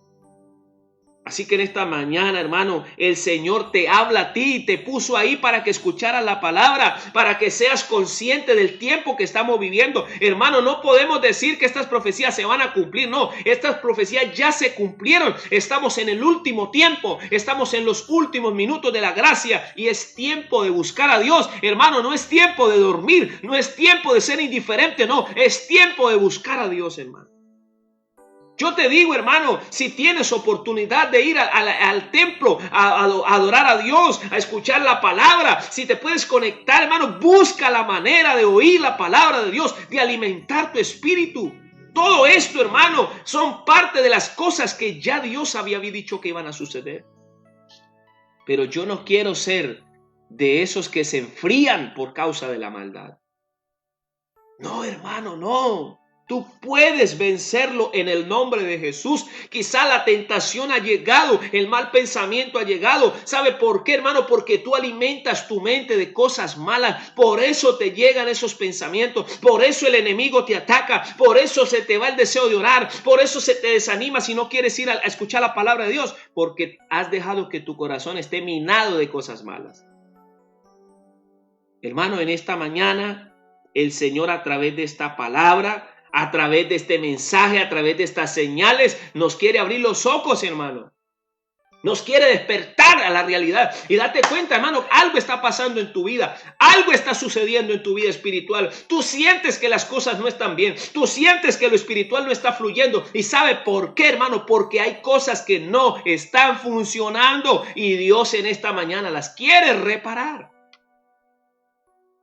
Así que en esta mañana, hermano, el Señor te habla a ti y te puso ahí para que escucharas la palabra, para que seas consciente del tiempo que estamos viviendo. Hermano, no podemos decir que estas profecías se van a cumplir. No, estas profecías ya se cumplieron. Estamos en el último tiempo, estamos en los últimos minutos de la gracia y es tiempo de buscar a Dios. Hermano, no es tiempo de dormir, no es tiempo de ser indiferente, no, es tiempo de buscar a Dios, hermano. Yo te digo, hermano, si tienes oportunidad de ir al templo a adorar a Dios, a escuchar la palabra, si te puedes conectar, hermano, busca la manera de oír la palabra de Dios, de alimentar tu espíritu. Todo esto, hermano, son parte de las cosas que ya Dios había dicho que iban a suceder. Pero yo no quiero ser de esos que se enfrían por causa de la maldad. No, hermano, no. Tú puedes vencerlo en el nombre de Jesús. Quizá la tentación ha llegado, el mal pensamiento ha llegado. ¿Sabe por qué, hermano? Porque tú alimentas tu mente de cosas malas. Por eso te llegan esos pensamientos. Por eso el enemigo te ataca. Por eso se te va el deseo de orar. Por eso se te desanima si no quieres ir a escuchar la palabra de Dios. Porque has dejado que tu corazón esté minado de cosas malas. Hermano, en esta mañana, el Señor a través de esta palabra, a través de este mensaje, a través de estas señales, nos quiere abrir los ojos, hermano. Nos quiere despertar a la realidad. Y date cuenta, hermano, algo está pasando en tu vida. Algo está sucediendo en tu vida espiritual. Tú sientes que las cosas no están bien. Tú sientes que lo espiritual no está fluyendo. ¿Y sabe por qué, hermano? Porque hay cosas que no están funcionando. Y Dios en esta mañana las quiere reparar.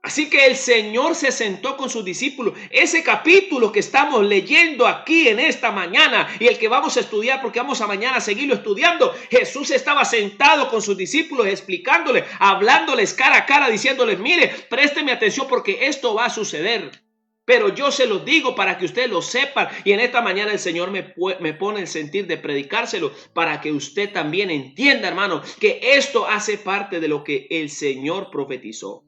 Así que el Señor se sentó con sus discípulos. Ese capítulo que estamos leyendo aquí en esta mañana y el que vamos a estudiar porque vamos a mañana a seguirlo estudiando. Jesús estaba sentado con sus discípulos explicándoles, hablándoles cara a cara, diciéndoles, mire, présteme atención porque esto va a suceder. Pero yo se los digo para que ustedes lo sepan. Y en esta mañana el Señor me pone el sentir de predicárselo para que usted también entienda, hermano, que esto hace parte de lo que el Señor profetizó.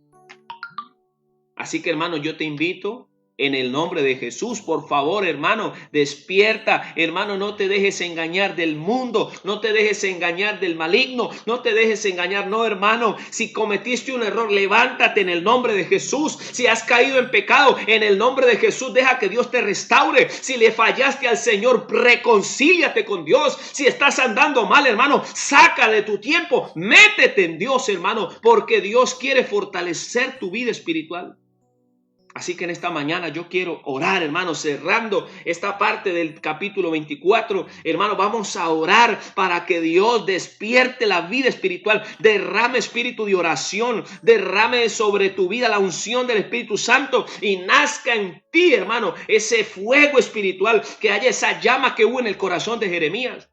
Así que, hermano, yo te invito en el nombre de Jesús. Por favor, hermano, despierta. Hermano, no te dejes engañar del mundo, no te dejes engañar del maligno, no te dejes engañar. No, hermano, si cometiste un error, levántate en el nombre de Jesús. Si has caído en pecado, en el nombre de Jesús, deja que Dios te restaure. Si le fallaste al Señor, reconcíliate con Dios. Si estás andando mal, hermano, saca de tu tiempo, métete en Dios, hermano, porque Dios quiere fortalecer tu vida espiritual. Así que en esta mañana yo quiero orar, hermano, cerrando esta parte del capítulo 24. Hermano, vamos a orar para que Dios despierte la vida espiritual, derrame espíritu de oración, derrame sobre tu vida la unción del Espíritu Santo y nazca en ti, hermano, ese fuego espiritual, que haya esa llama que hubo en el corazón de Jeremías.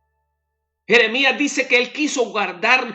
Jeremías dice que él quiso guardar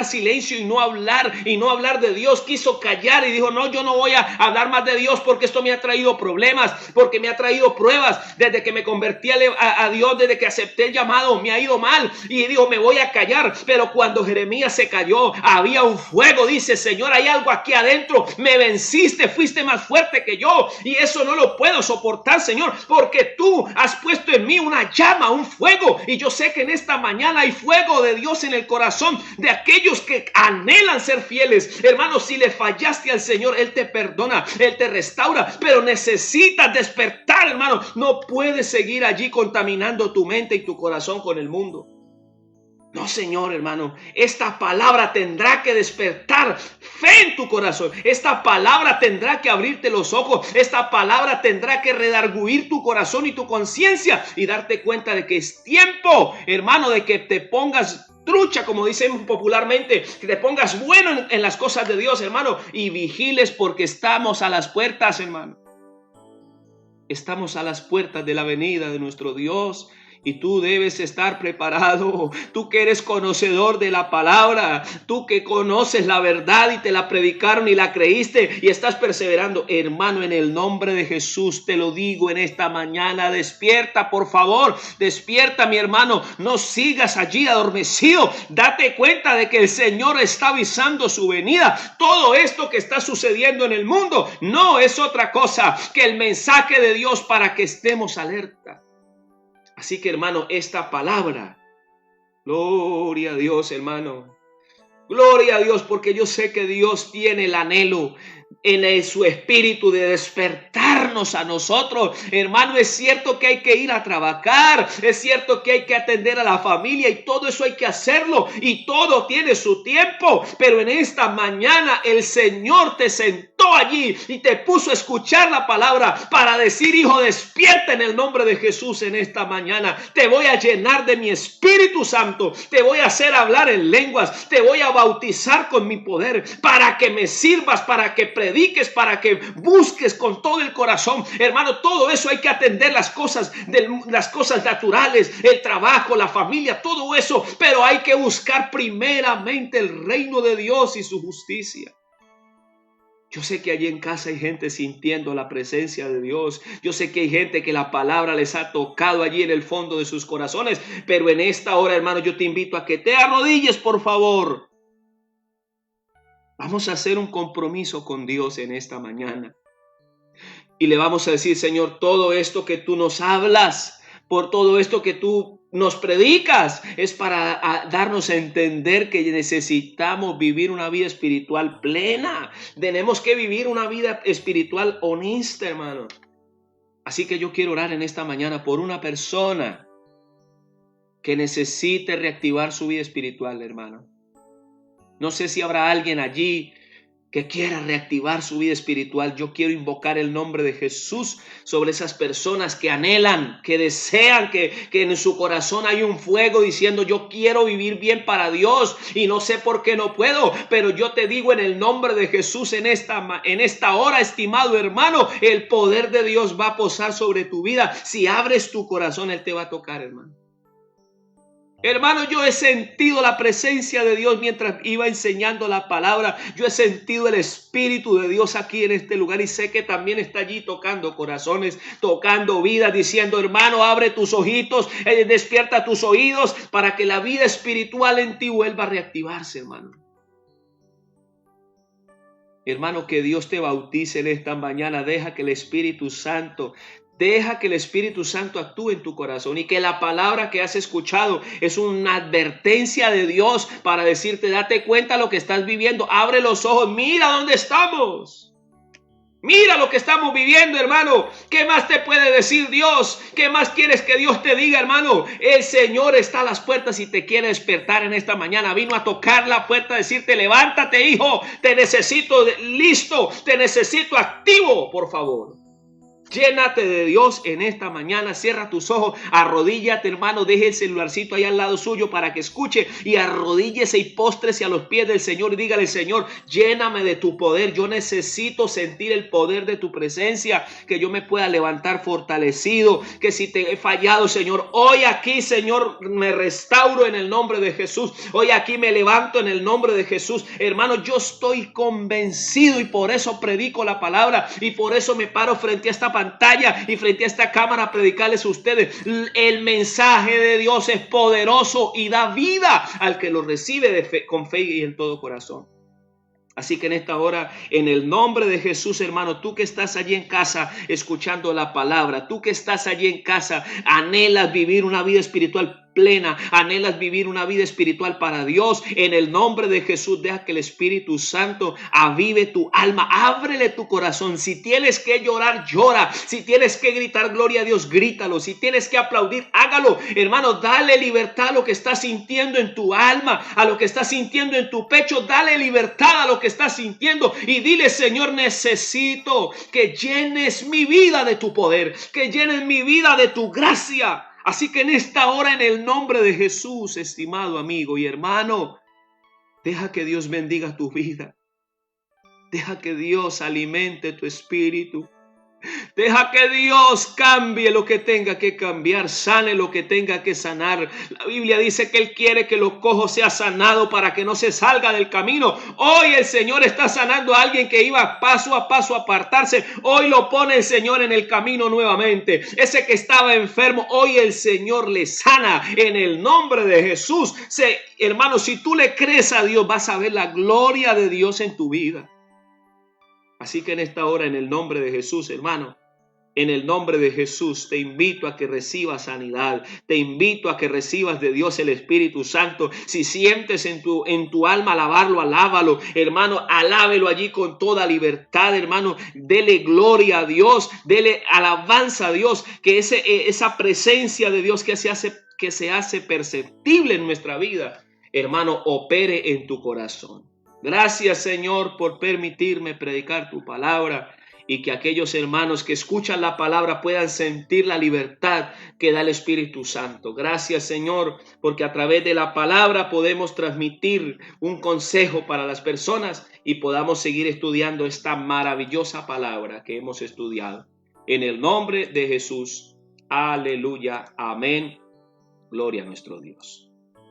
silencio y no hablar de Dios. Quiso callar y dijo, no, yo no voy a hablar más de Dios porque esto me ha traído problemas, porque me ha traído pruebas. Desde que me convertí a Dios, desde que acepté el llamado, me ha ido mal. Y dijo, me voy a callar. Pero cuando Jeremías se calló, había un fuego. Dice, Señor, hay algo aquí adentro. Me venciste, fuiste más fuerte que yo. Y eso no lo puedo soportar, Señor, porque tú has puesto en mí una llama, un fuego. Y yo sé que en esta mañana hay fuego de Dios en el corazón de aquellos que anhelan ser fieles. Hermano, si le fallaste al Señor, Él te perdona, Él te restaura, pero necesitas despertar, hermano. No puedes seguir allí contaminando tu mente y tu corazón con el mundo. No, Señor, hermano, esta palabra tendrá que despertar fe en tu corazón. Esta palabra tendrá que abrirte los ojos. Esta palabra tendrá que redarguir tu corazón y tu conciencia y darte cuenta de que es tiempo, hermano, de que te pongas trucha, como dicen popularmente, que te pongas bueno en las cosas de Dios, hermano, y vigiles, porque estamos a las puertas, hermano. Estamos a las puertas de la venida de nuestro Dios. Y tú debes estar preparado, tú que eres conocedor de la palabra, tú que conoces la verdad y te la predicaron y la creíste y estás perseverando. Hermano, en el nombre de Jesús te lo digo en esta mañana, despierta, por favor, despierta, mi hermano, no sigas allí adormecido. Date cuenta de que el Señor está avisando su venida. Todo esto que está sucediendo en el mundo no es otra cosa que el mensaje de Dios para que estemos alerta. Así que, hermano, esta palabra, gloria a Dios, hermano, gloria a Dios, porque yo sé que Dios tiene el anhelo en su espíritu de despertarnos a nosotros. Hermano, es cierto que hay que ir a trabajar, es cierto que hay que atender a la familia y todo eso hay que hacerlo y todo tiene su tiempo, pero en esta mañana el Señor te sentó allí y te puso a escuchar la palabra para decir, hijo, despierta en el nombre de Jesús en esta mañana. Te voy a llenar de mi Espíritu Santo, te voy a hacer hablar en lenguas, te voy a bautizar con mi poder para que me sirvas, para que prediques, para que busques con todo el corazón. Hermano, todo eso hay que atender, las cosas naturales, el trabajo, la familia, todo eso, pero hay que buscar primeramente el reino de Dios y su justicia. Yo sé que allí en casa hay gente sintiendo la presencia de Dios. Yo sé que hay gente que la palabra les ha tocado allí en el fondo de sus corazones. Pero en esta hora, hermano, yo te invito a que te arrodilles, por favor. Vamos a hacer un compromiso con Dios en esta mañana. Y le vamos a decir, Señor, todo esto que tú nos hablas, por todo esto que tú nos predicas, es para darnos a entender que necesitamos vivir una vida espiritual plena. Tenemos que vivir una vida espiritual honesta, hermano. Así que yo quiero orar en esta mañana por una persona que necesite reactivar su vida espiritual, hermano. No sé si habrá alguien allí que quiera reactivar su vida espiritual. Yo quiero invocar el nombre de Jesús sobre esas personas que anhelan, que desean, que en su corazón hay un fuego diciendo, yo quiero vivir bien para Dios y no sé por qué no puedo, pero yo te digo en el nombre de Jesús en esta hora, estimado hermano, el poder de Dios va a posar sobre tu vida. Si abres tu corazón, Él te va a tocar, hermano. Hermano, yo he sentido la presencia de Dios mientras iba enseñando la palabra. Yo he sentido el Espíritu de Dios aquí en este lugar y sé que también está allí tocando corazones, tocando vidas, diciendo, hermano, abre tus ojitos, despierta tus oídos para que la vida espiritual en ti vuelva a reactivarse, hermano. Hermano, que Dios te bautice en esta mañana. Deja que el Espíritu Santo actúe en tu corazón y que la palabra que has escuchado es una advertencia de Dios para decirte, date cuenta de lo que estás viviendo, abre los ojos, mira dónde estamos. Mira lo que estamos viviendo, hermano. ¿Qué más te puede decir Dios? ¿Qué más quieres que Dios te diga, hermano? El Señor está a las puertas y te quiere despertar en esta mañana. Vino a tocar la puerta, a decirte, levántate, hijo. Te necesito listo, te necesito activo, por favor. Llénate de Dios en esta mañana. Cierra tus ojos, arrodíllate, hermano, deje el celularcito ahí al lado suyo para que escuche y arrodíllese y póstrese a los pies del Señor y dígale, Señor, lléname de tu poder. Yo necesito sentir el poder de tu presencia, que yo me pueda levantar fortalecido, que si te he fallado, Señor, hoy aquí, Señor, me restauro en el nombre de Jesús. Hoy aquí me levanto en el nombre de Jesús. Hermano, yo estoy convencido y por eso predico la palabra y por eso me paro frente a esta pantalla y frente a esta cámara a predicarles a ustedes. El mensaje de Dios es poderoso y da vida al que lo recibe con fe y en todo corazón. Así que en esta hora, en el nombre de Jesús, hermano, tú que estás allí en casa escuchando la palabra, tú que estás allí en casa, anhelas vivir una vida espiritual plena, anhelas vivir una vida espiritual para Dios, en el nombre de Jesús, deja que el Espíritu Santo avive tu alma, ábrele tu corazón. Si tienes que llorar, llora. Si tienes que gritar gloria a Dios, grítalo. Si tienes que aplaudir, hágalo. Hermano, dale libertad a lo que estás sintiendo en tu alma, a lo que estás sintiendo en tu pecho, dale libertad a lo que estás sintiendo y dile, Señor, necesito que llenes mi vida de tu poder, que llenes mi vida de tu gracia. Así que en esta hora, en el nombre de Jesús, estimado amigo y hermano, deja que Dios bendiga tu vida. Deja que Dios alimente tu espíritu. Deja que Dios cambie lo que tenga que cambiar, sane lo que tenga que sanar. La Biblia dice que Él quiere que los cojos sea sanado para que no se salga del camino. Hoy el Señor está sanando a alguien que iba paso a paso a apartarse. Hoy lo pone el Señor en el camino nuevamente. Ese que estaba enfermo, hoy el Señor le sana en el nombre de Jesús. Hermano, si tú le crees a Dios, vas a ver la gloria de Dios en tu vida. Así que en esta hora, en el nombre de Jesús, hermano, en el nombre de Jesús, te invito a que recibas sanidad. Te invito a que recibas de Dios el Espíritu Santo. Si sientes en tu alma alabarlo, alábalo. Hermano, alábelo allí con toda libertad, hermano. Dele gloria a Dios. Dele alabanza a Dios. Que esa presencia de Dios que se hace perceptible en nuestra vida, hermano, opere en tu corazón. Gracias, Señor, por permitirme predicar tu palabra y que aquellos hermanos que escuchan la palabra puedan sentir la libertad que da el Espíritu Santo. Gracias, Señor, porque a través de la palabra podemos transmitir un consejo para las personas y podamos seguir estudiando esta maravillosa palabra que hemos estudiado. En el nombre de Jesús. Aleluya. Amén. Gloria a nuestro Dios.